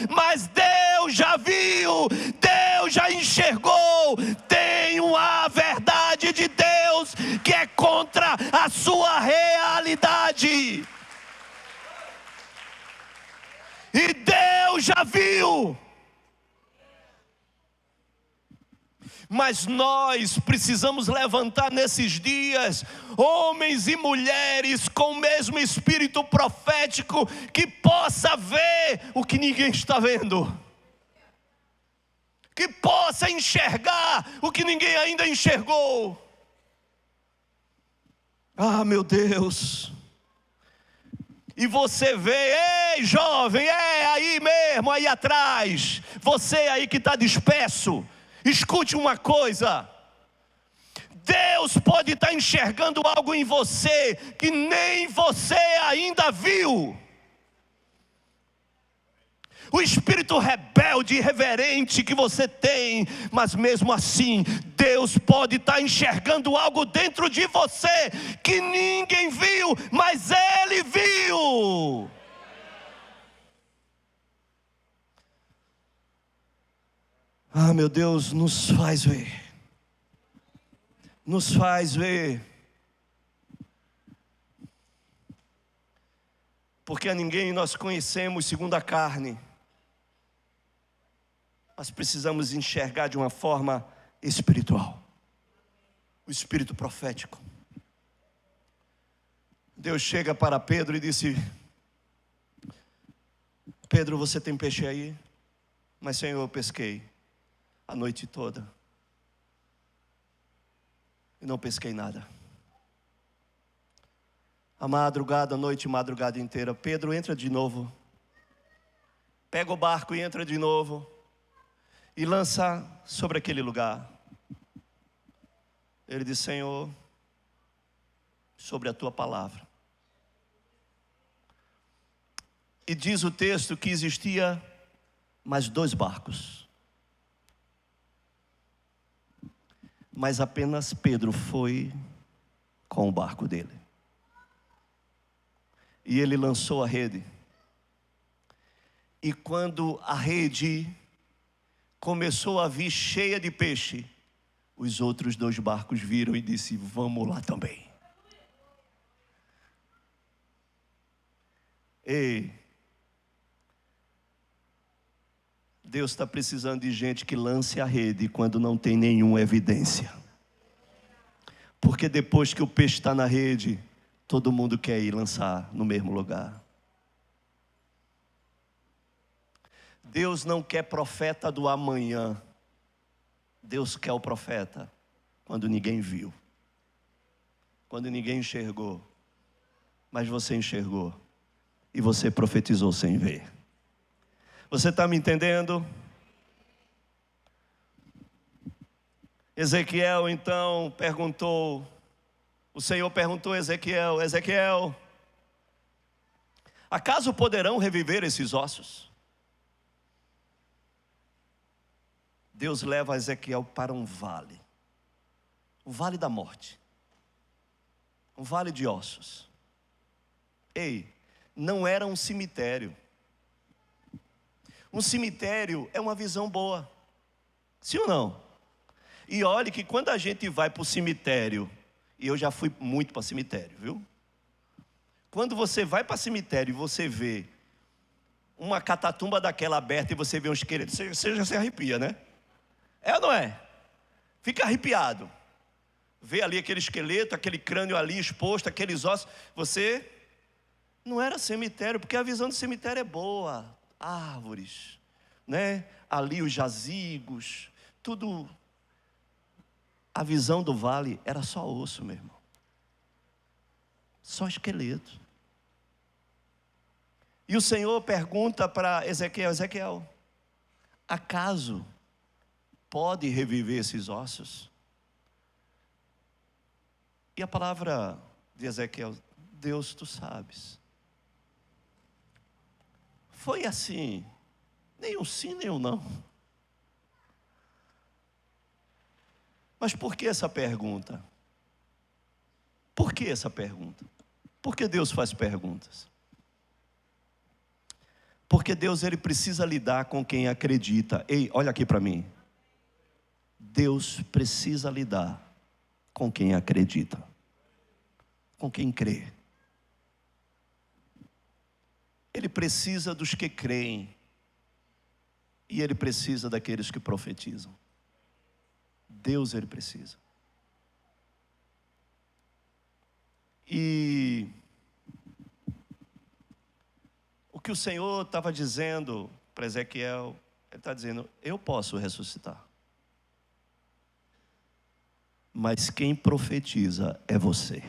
mas Deus já viu, Deus já enxergou. Tem uma verdade de Deus que é contra a sua realidade, e Deus já viu. Mas nós precisamos levantar nesses dias homens e mulheres com o mesmo espírito profético, que possa ver o que ninguém está vendo, que possa enxergar o que ninguém ainda enxergou. Ah, meu Deus! E você vê, ei jovem, aí mesmo, aí atrás, você aí que está disperso, escute uma coisa: Deus pode estar enxergando algo em você que nem você ainda viu. O espírito rebelde e irreverente que você tem, mas mesmo assim, Deus pode estar enxergando algo dentro de você que ninguém viu, mas Ele viu. Ah, meu Deus, nos faz ver. Nos faz ver. Porque a ninguém nós conhecemos segundo a carne. Nós precisamos enxergar de uma forma espiritual. O espírito profético. Deus chega para Pedro e disse: Pedro, você tem peixe aí? Mas Senhor, eu pesquei a noite toda e não pesquei nada. A madrugada, a noite e madrugada inteira. Pedro, entra de novo. Pega o barco e entra de novo, e lança sobre aquele lugar. Ele diz: Senhor, sobre a tua palavra. E diz o texto que existia mais 2 barcos. Mas apenas Pedro foi com o barco dele. E ele lançou a rede. E quando a rede começou a vir cheia de peixe, os outros 2 barcos viram e disse: vamos lá também. Ei, Deus está precisando de gente que lance a rede quando não tem nenhuma evidência. Porque depois que o peixe está na rede, todo mundo quer ir lançar no mesmo lugar. Deus não quer profeta do amanhã. Deus quer o profeta quando ninguém viu, quando ninguém enxergou, mas você enxergou e você profetizou sem ver. Você está me entendendo? Ezequiel então perguntou, o Senhor perguntou a Ezequiel: Ezequiel, acaso poderão reviver esses ossos? Deus leva Ezequiel para um vale, o vale da morte, um vale de ossos. Ei, não era um cemitério. Um cemitério é uma visão boa, sim ou não? E olhe que quando a gente vai para o cemitério, e eu já fui muito para cemitério, viu? Quando você vai para cemitério e você vê uma catatumba daquela aberta e você vê um esqueleto, você já se arrepia, né? É ou não é? Fica arrepiado. vê ali aquele esqueleto, aquele crânio ali exposto, aqueles ossos. Você não era cemitério, porque a visão do cemitério é boa. Árvores, né? Ali os jazigos, tudo. A visão do vale era só osso, meu irmão. Só esqueleto. E o Senhor pergunta para Ezequiel: Ezequiel, acaso pode reviver esses ossos? E a palavra de Ezequiel: Deus, tu sabes. Foi assim, nem um sim, nem um não. Mas por que essa pergunta? Por que essa pergunta? Por que Deus faz perguntas? Porque Deus, Ele precisa lidar com quem acredita. Ei, olha aqui para mim. Deus precisa lidar com quem acredita, com quem crê. Ele precisa dos que creem, e Ele precisa daqueles que profetizam. Deus, Ele precisa. E o que o Senhor estava dizendo para Ezequiel, Ele está dizendo: eu posso ressuscitar, mas quem profetiza é você.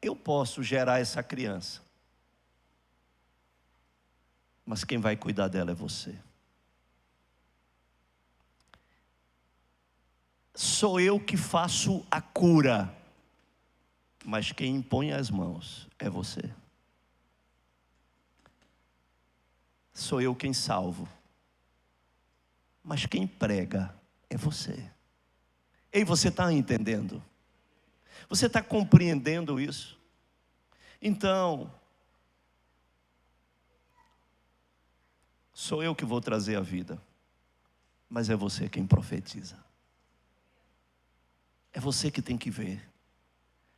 Eu posso gerar essa criança, mas quem vai cuidar dela é você. Sou eu que faço a cura, mas quem impõe as mãos é você. Sou eu quem salvo, mas quem prega é você. Ei, você está entendendo? Você está compreendendo isso? Então, sou eu que vou trazer a vida, mas é você quem profetiza. É você que tem que ver.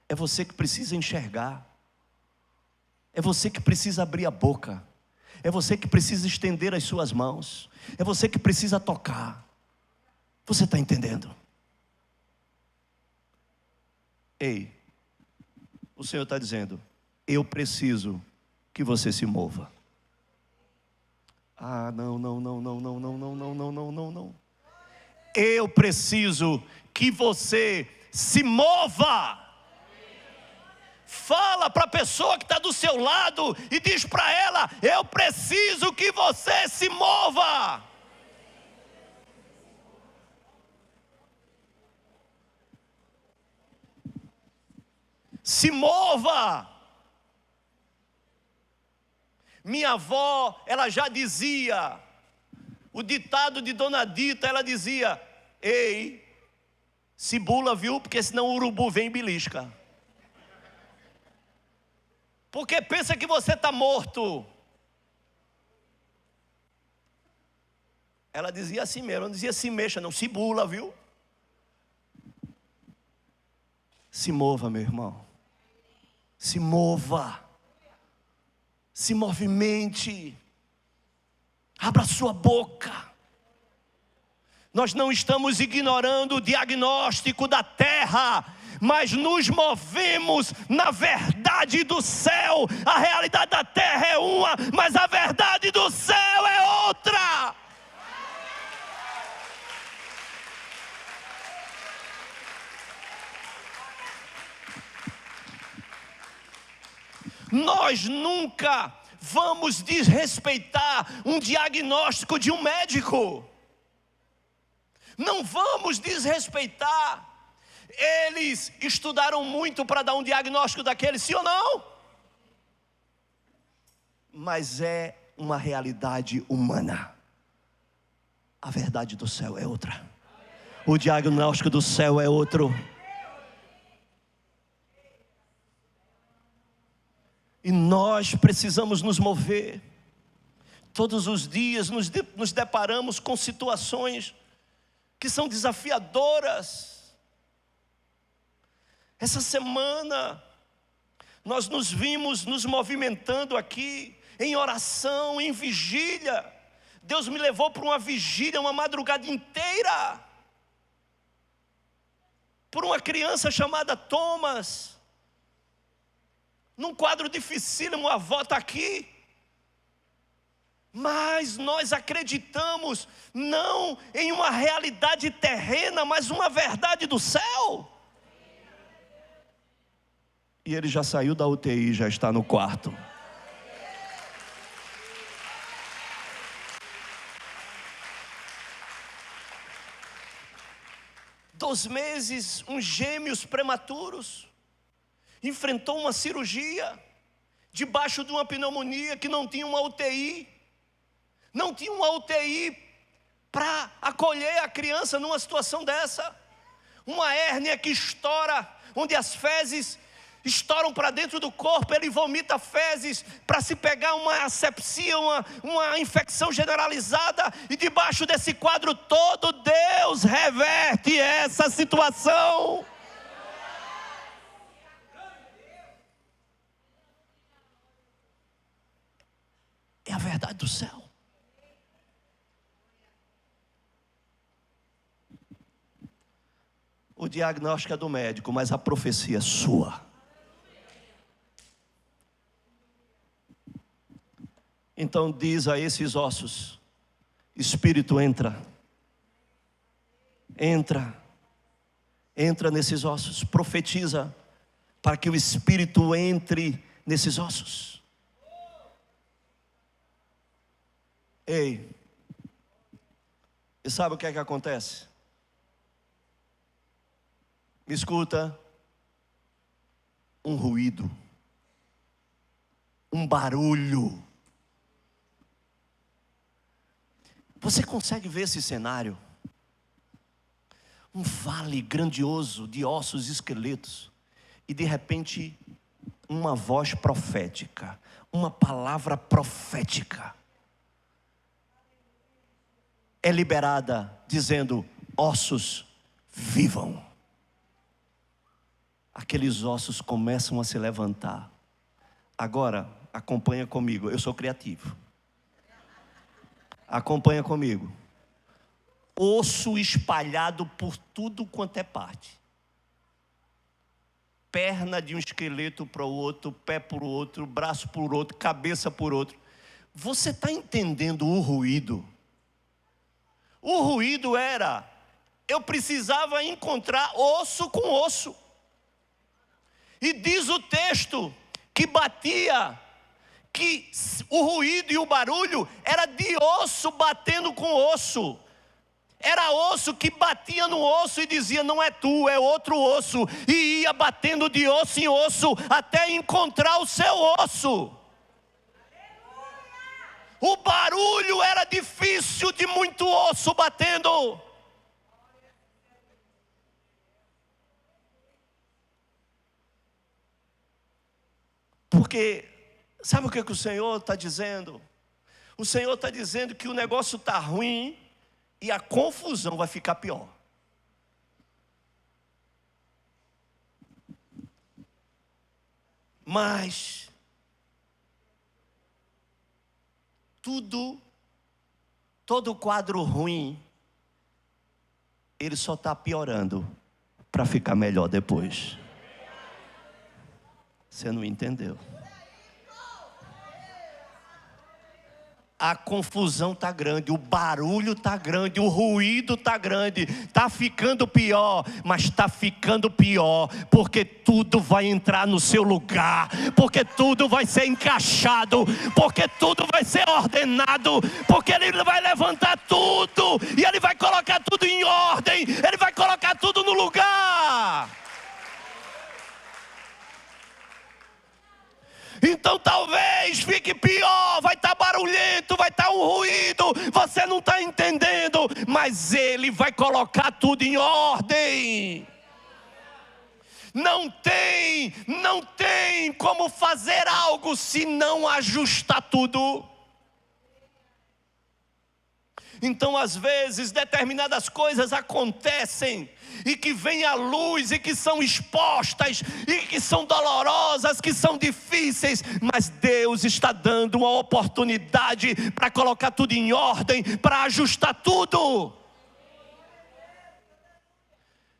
É você que precisa enxergar. É você que precisa abrir a boca. É você que precisa estender as suas mãos. É você que precisa tocar. Você está entendendo? Ei, o Senhor está dizendo: eu preciso que você se mova. Ah, não. Eu preciso que você se mova. Fala para a pessoa que está do seu lado e diz para ela: eu preciso que você se mova. Se mova. Minha avó, ela já dizia, o ditado de Dona Dita, ela dizia: ei, se bula, viu? Porque senão o urubu vem e belisca. Porque pensa que você está morto. Ela dizia assim mesmo, não dizia se mexa não, se bula, viu? Se mova, meu irmão. Se mova. Se movimente. Abra sua boca. Nós não estamos ignorando o diagnóstico da terra, mas nos movemos na verdade do céu. A realidade da terra é uma, mas a verdade do céu é outra. Nós nunca vamos desrespeitar um diagnóstico de um médico. Não vamos desrespeitar. Eles estudaram muito para dar um diagnóstico daquele, sim ou não? Mas é uma realidade humana. A verdade do céu é outra. O diagnóstico do céu é outro. E nós precisamos nos mover. Todos os dias nos deparamos com situações que são desafiadoras. Essa semana nós nos vimos nos movimentando aqui em oração, em vigília, Deus me levou para uma vigília, uma madrugada inteira, por uma criança chamada Thomas, num quadro dificílimo. A avó está aqui, mas nós acreditamos não em uma realidade terrena, mas uma verdade do céu. E ele já saiu da UTI, já está no quarto. Dois meses, uns gêmeos prematuros, enfrentou uma cirurgia, debaixo de uma pneumonia que não tinha uma UTI, não tinha uma UTI para acolher a criança numa situação dessa, uma hérnia que estoura, onde as fezes estouram para dentro do corpo, ele vomita fezes para se pegar uma asepsia, uma infecção generalizada, e debaixo desse quadro todo, Deus reverte essa situação. É a verdade do céu. O diagnóstico é do médico, mas a profecia é sua. Então diz a esses ossos: Espírito, entra nesses ossos, profetiza para que o Espírito entre nesses ossos. Ei, e sabe o que é que acontece? Me escuta, um ruído, um barulho. Você consegue ver esse cenário? Um vale grandioso de ossos e esqueletos, e de repente uma voz profética, uma palavra profética é liberada, dizendo: ossos, vivam. Aqueles ossos começam a se levantar. Agora, acompanha comigo, eu sou criativo. Acompanha comigo. Osso espalhado por tudo quanto é parte. Perna de um esqueleto para o outro, pé por outro, braço por outro, cabeça por outro. Você está entendendo o ruído? O ruído era: eu precisava encontrar osso com osso. E diz o texto que batia, que o ruído e o barulho era de osso batendo com osso. Era osso que batia no osso e dizia: não é tu, é outro osso. E ia batendo de osso em osso até encontrar o seu osso. O barulho era difícil, de muito osso batendo. Porque sabe o que o Senhor está dizendo? O Senhor está dizendo que o negócio está ruim e a confusão vai ficar pior. Mas todo quadro ruim, ele só está piorando para ficar melhor depois. Você não entendeu? A confusão está grande, o barulho está grande, o ruído está grande, está ficando pior, mas está ficando pior, porque tudo vai entrar no seu lugar, porque tudo vai ser encaixado, porque tudo vai ser ordenado, porque Ele vai levantar tudo, e Ele vai colocar tudo em ordem, Ele vai colocar tudo no lugar. Então talvez fique pior, vai estar barulhento, vai estar um ruído, você não está entendendo, mas Ele vai colocar tudo em ordem. Não tem como fazer algo se não ajustar tudo. Então, às vezes, determinadas coisas acontecem, e que vêm à luz, e que são expostas, e que são dolorosas, que são difíceis, mas Deus está dando uma oportunidade para colocar tudo em ordem, para ajustar tudo.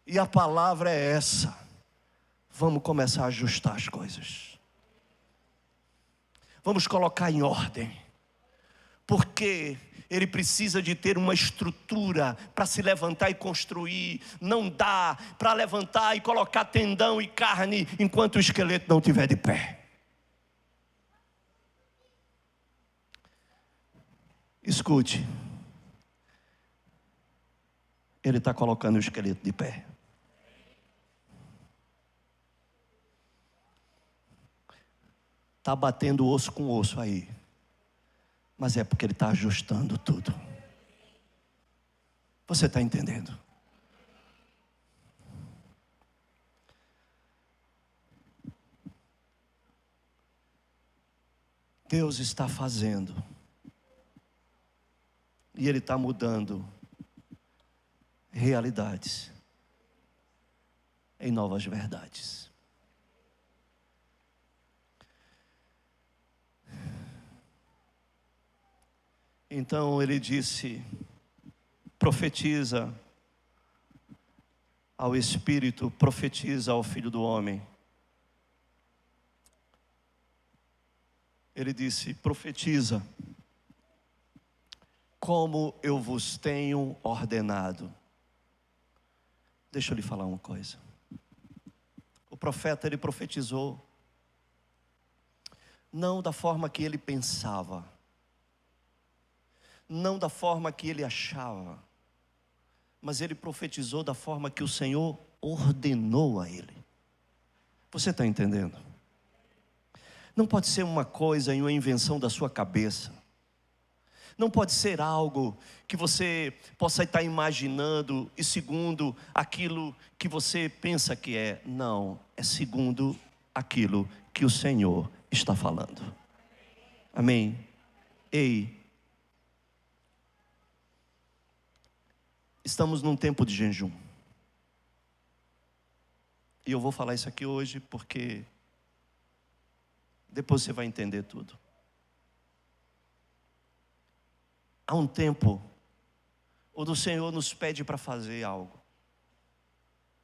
E a palavra é essa: vamos começar a ajustar as coisas, vamos colocar em ordem, porque ele precisa de ter uma estrutura para se levantar e construir. Não dá para levantar e colocar tendão e carne enquanto o esqueleto não estiver de pé. Escute, ele está colocando o esqueleto de pé. Está batendo osso com osso aí, mas é porque ele está ajustando tudo. Você está entendendo? Deus está fazendo, e Ele está mudando realidades em novas verdades. Então ele disse: profetiza ao Espírito, profetiza ao Filho do Homem. Ele disse: profetiza como eu vos tenho ordenado. Deixa eu lhe falar uma coisa. O profeta, ele profetizou não da forma que ele pensava, não da forma que ele achava, mas ele profetizou da forma que o Senhor ordenou a ele. Você está entendendo? Não pode ser uma coisa e uma invenção da sua cabeça. Não pode ser algo que você possa estar imaginando e segundo aquilo que você pensa que é. Não, é segundo aquilo que o Senhor está falando. Amém? Ei, estamos num tempo de jejum. E eu vou falar isso aqui hoje porque depois você vai entender tudo. Há um tempo onde o Senhor nos pede para fazer algo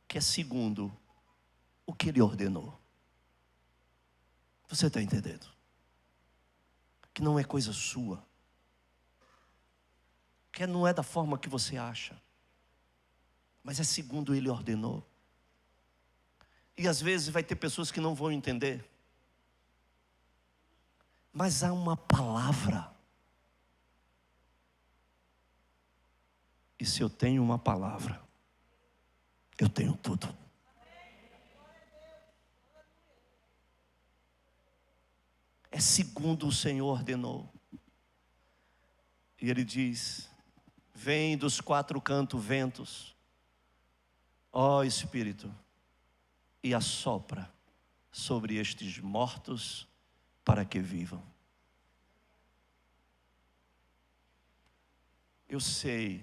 que é segundo o que Ele ordenou. Você está entendendo? Que não é coisa sua, que não é da forma que você acha, mas é segundo Ele ordenou. E às vezes vai ter pessoas que não vão entender, mas há uma palavra. E se eu tenho uma palavra, eu tenho tudo. É segundo o Senhor ordenou. E Ele diz: vem dos quatro cantos ventos, ó Espírito, e assopra sobre estes mortos para que vivam. Eu sei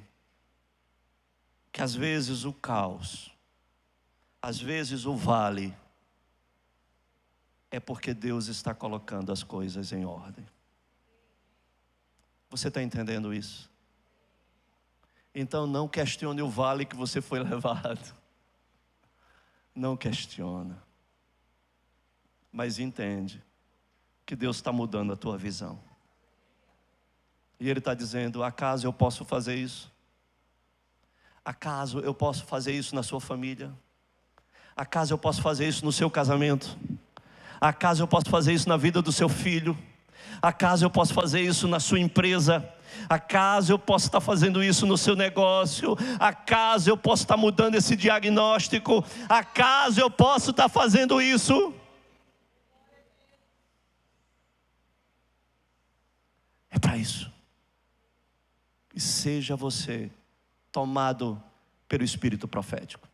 que às vezes o caos, às vezes o vale, é porque Deus está colocando as coisas em ordem. Você está entendendo isso? Então não questione o vale que você foi levado. Não questiona. Mas entende que Deus está mudando a tua visão. E Ele está dizendo: acaso eu posso fazer isso? Acaso eu posso fazer isso na sua família? Acaso eu posso fazer isso no seu casamento? Acaso eu posso fazer isso na vida do seu filho? Acaso eu posso fazer isso na sua empresa? Acaso eu posso estar fazendo isso no seu negócio? Acaso eu posso estar mudando esse diagnóstico? Acaso eu posso estar fazendo isso? É para isso. E seja você tomado pelo Espírito profético,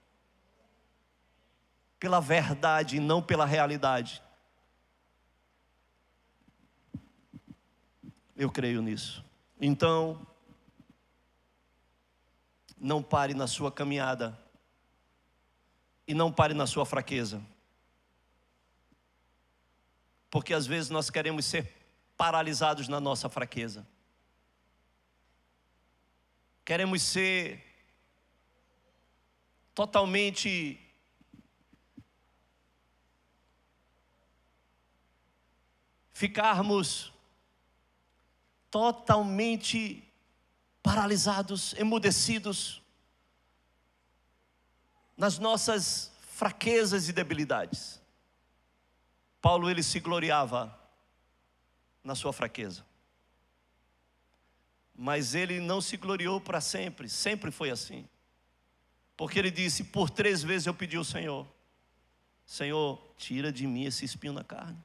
pela verdade e não pela realidade. Eu creio nisso. Então, Não pare na sua caminhada. E não pare na sua fraqueza. Porque às vezes nós queremos ser paralisados na nossa fraqueza. Queremos ser totalmente ficarmos totalmente paralisados, emudecidos nas nossas fraquezas e debilidades. Paulo, ele se gloriava na sua fraqueza. Mas ele não se gloriou para sempre, sempre foi assim. Porque ele disse, por 3 vezes eu pedi ao Senhor, Senhor, tira de mim esse espinho na carne.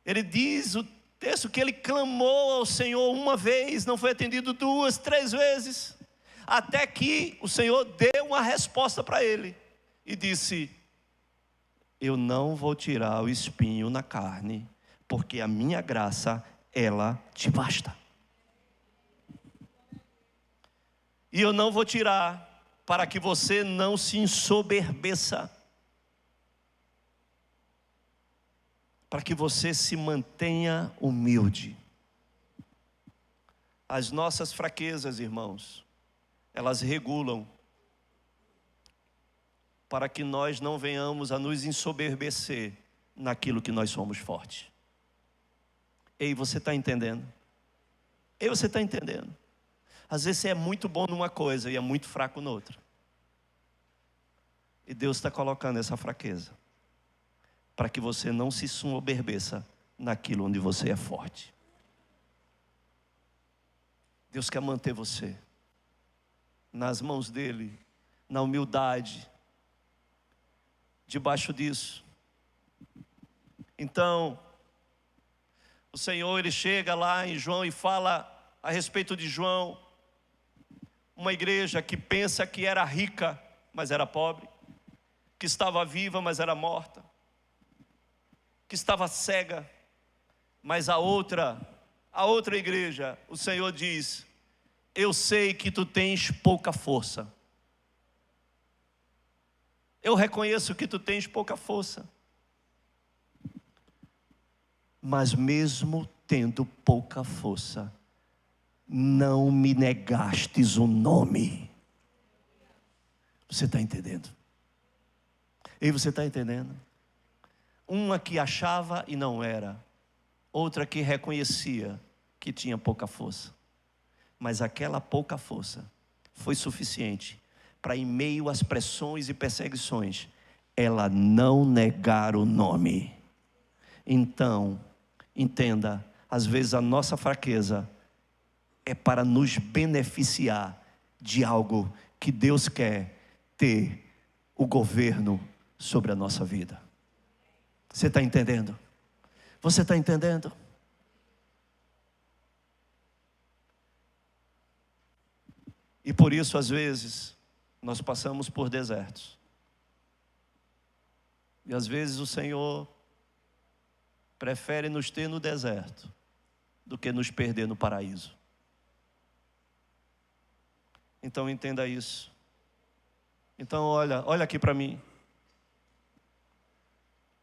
Ele diz o texto que ele clamou ao Senhor uma vez, não foi atendido 2, 3 vezes, até que o Senhor deu uma resposta para ele e disse, eu não vou tirar o espinho na carne, porque a minha graça, ela te basta. E eu não vou tirar para que você não se ensoberbeça, para que você se mantenha humilde. As nossas fraquezas, irmãos, elas regulam para que nós não venhamos a nos ensoberbecer naquilo que nós somos fortes. Ei, você está entendendo? Ei, você está entendendo? Às vezes você é muito bom numa coisa e é muito fraco noutra. E Deus está colocando essa fraqueza para que você não se ensoberbeça naquilo onde você é forte. Deus quer manter você nas mãos dEle, na humildade, debaixo disso. Então, o Senhor, ele chega lá em João e fala a respeito de João, uma igreja que pensa que era rica, mas era pobre, que estava viva, mas era morta, que estava cega, mas a outra igreja, o Senhor diz, eu sei que tu tens pouca força. Eu reconheço que tu tens pouca força. Mas mesmo tendo pouca força, não me negastes o nome. Você está entendendo? E você está entendendo? Uma que achava e não era, outra que reconhecia que tinha pouca força. Mas aquela pouca força foi suficiente para, em meio às pressões e perseguições, ela não negar o nome. Então, entenda, às vezes a nossa fraqueza é para nos beneficiar de algo que Deus quer ter o governo sobre a nossa vida. Você está entendendo? Você está entendendo? E por isso, às vezes, nós passamos por desertos. E às vezes o Senhor prefere nos ter no deserto do que nos perder no paraíso. Então entenda isso. Então olha aqui para mim.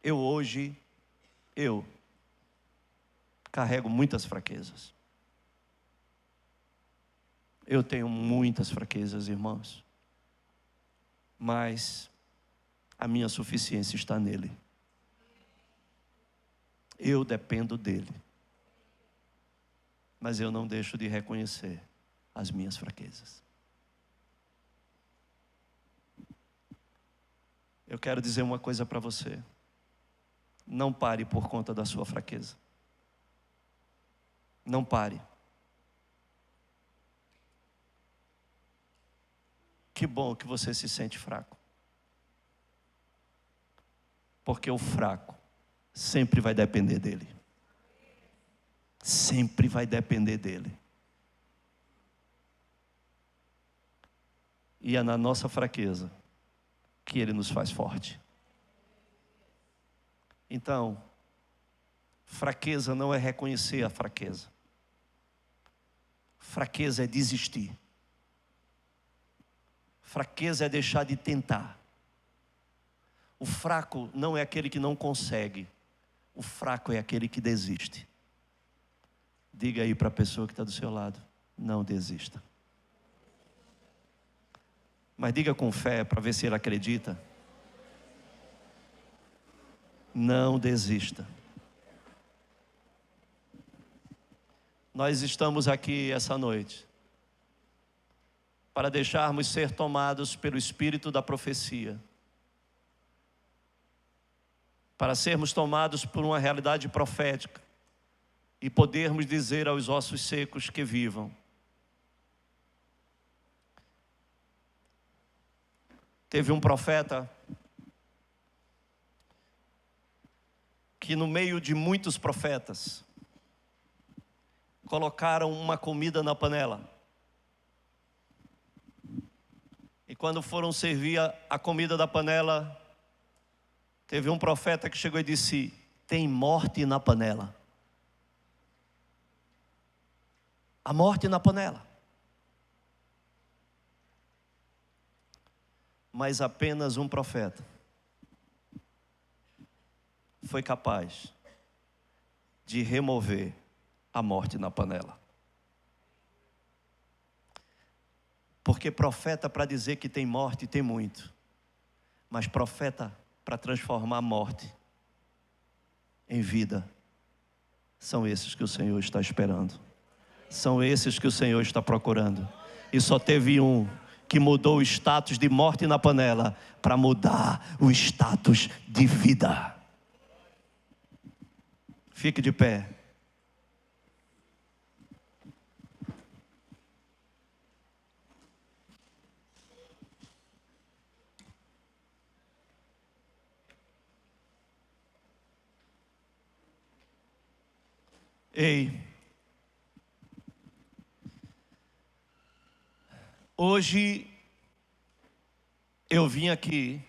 Eu carrego muitas fraquezas. Eu tenho muitas fraquezas, irmãos. Mas a minha suficiência está nele. Eu dependo dele. Mas eu não deixo de reconhecer as minhas fraquezas. Eu quero dizer uma coisa para você. Não pare por conta da sua fraqueza. Não pare. Que bom que você se sente fraco. Porque o fraco sempre vai depender dele. Sempre vai depender dele. E é na nossa fraqueza que ele nos faz forte. Então, fraqueza não é reconhecer a fraqueza. Fraqueza é desistir. Fraqueza é deixar de tentar. O fraco não é aquele que não consegue. O fraco é aquele que desiste. Diga aí para a pessoa que está do seu lado: não desista. Mas diga com fé para ver se ele acredita. Não desista. Nós estamos aqui essa noite para deixarmos ser tomados pelo Espírito da profecia, para sermos tomados por uma realidade profética e podermos dizer aos ossos secos que vivam. Teve um profeta que, no meio de muitos profetas, colocaram uma comida na panela. E quando foram servir a comida da panela, teve um profeta que chegou e disse: tem morte na panela. A morte na panela. Mas apenas um profeta foi capaz de remover a morte na panela. Porque profeta para dizer que tem morte tem muito, mas profeta para transformar a morte em vida, são esses que o Senhor está esperando, são esses que o Senhor está procurando. E só teve um que mudou o status de morte na panela para mudar o status de vida. Fique de pé. Ei, hoje eu vim aqui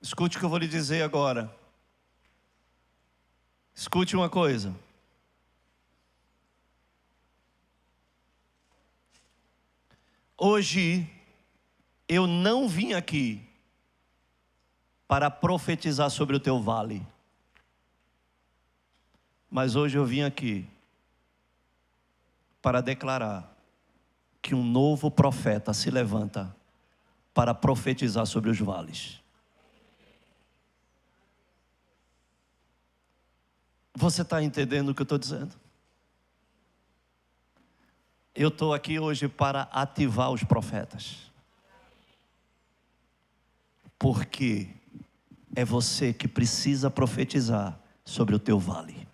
escute o que eu vou lhe dizer agora. Escute uma coisa. Hoje eu não vim aqui para profetizar sobre o teu vale. Mas hoje eu vim aqui para declarar que um novo profeta se levanta para profetizar sobre os vales. Você está entendendo o que eu estou dizendo? Eu estou aqui hoje para ativar os profetas. Porque é você que precisa profetizar sobre o teu vale.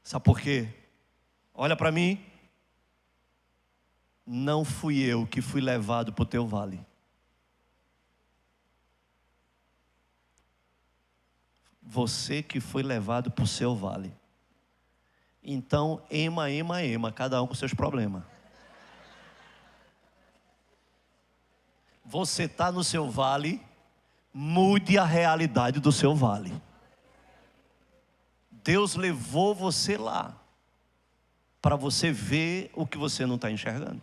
Sabe por quê? Olha para mim. Não fui eu que fui levado para o teu vale. Você que foi levado para o seu vale. Então, ema, cada um com seus problemas. Você está no seu vale, mude a realidade do seu vale. Deus levou você lá, para você ver o que você não está enxergando.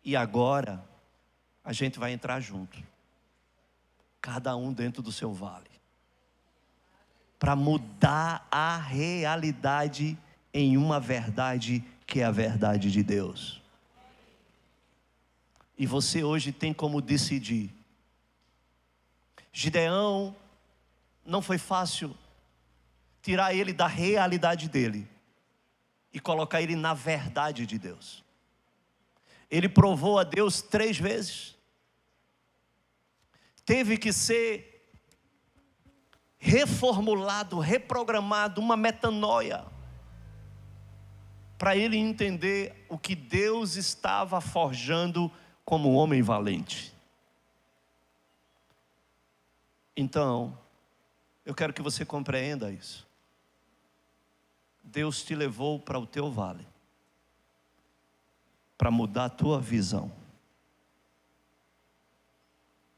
E agora, a gente vai entrar junto. Cada um dentro do seu vale. Para mudar a realidade em uma verdade que é a verdade de Deus. E você hoje tem como decidir. Gideão, não foi fácil tirar ele da realidade dele e colocar ele na verdade de Deus. Ele provou a Deus 3 vezes. Teve que ser reformulado, reprogramado, uma metanoia, para ele entender o que Deus estava forjando como um homem valente. Então, eu quero que você compreenda isso. Deus te levou para o teu vale, para mudar a tua visão,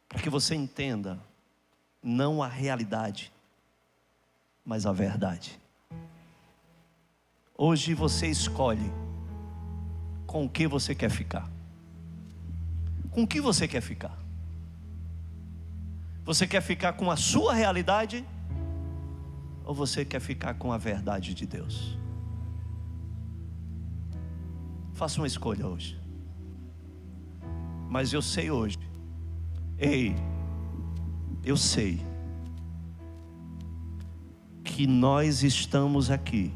para que você entenda, não a realidade, mas a verdade. Hoje você escolhe com o que você quer ficar. Com o que você quer ficar? Você quer ficar com a sua realidade? Ou você quer ficar com a verdade de Deus? Faça uma escolha hoje. Mas eu sei hoje. Eu sei que nós estamos aqui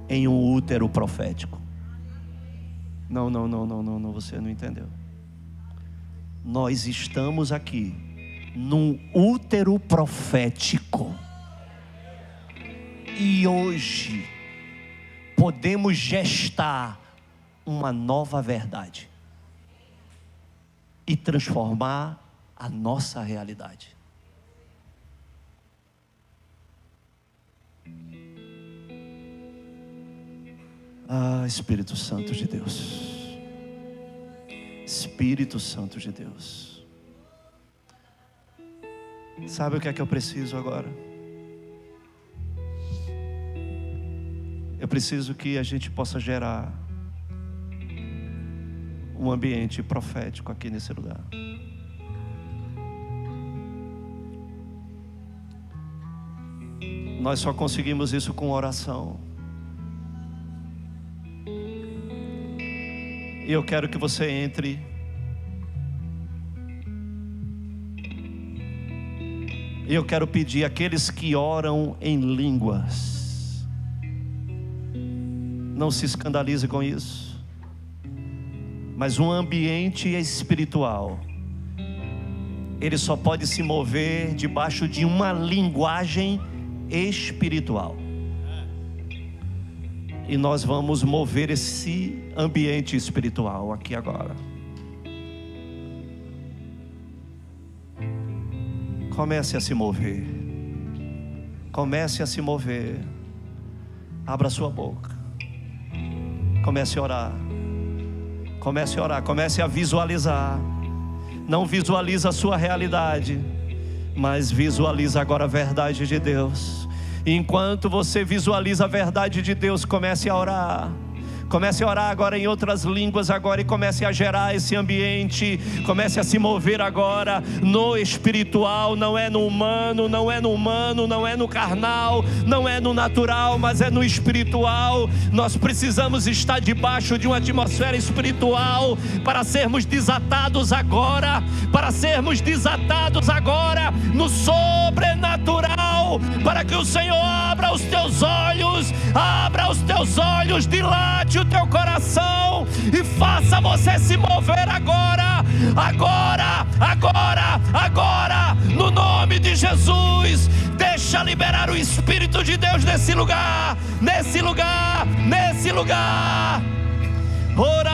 em um útero profético. Não, você não entendeu. Nós estamos aqui num útero profético. E hoje podemos gestar uma nova verdade e transformar a nossa realidade. Espírito Santo de Deus, Espírito Santo de Deus, sabe o que é que eu preciso agora? Eu preciso que a gente possa gerar um ambiente profético aqui nesse lugar. Nós só conseguimos isso com oração. E eu quero que você entre e eu quero pedir àqueles que oram em línguas, não se escandalize com isso, mas um ambiente espiritual, ele só pode se mover debaixo de uma linguagem espiritual. E nós vamos mover esse ambiente espiritual aqui agora. Comece a se mover. Comece a se mover. Abra sua boca. Comece a orar. Comece a orar. Comece a visualizar. Não visualiza a sua realidade, mas visualiza agora a verdade de Deus. E enquanto você visualiza a verdade de Deus, comece a orar. Comece a orar agora em outras línguas agora e comece a gerar esse ambiente. Comece a se mover agora no espiritual. Não é no humano, não é no carnal, não é no natural, mas é no espiritual. Nós precisamos estar debaixo de uma atmosfera espiritual para sermos desatados agora. Para sermos desatados agora no sobrenatural. Para que o Senhor abra os teus olhos. Abra os teus olhos, dilate o teu coração e faça você se mover agora, no nome de Jesus. Deixa liberar o Espírito de Deus nesse lugar. Ora lá.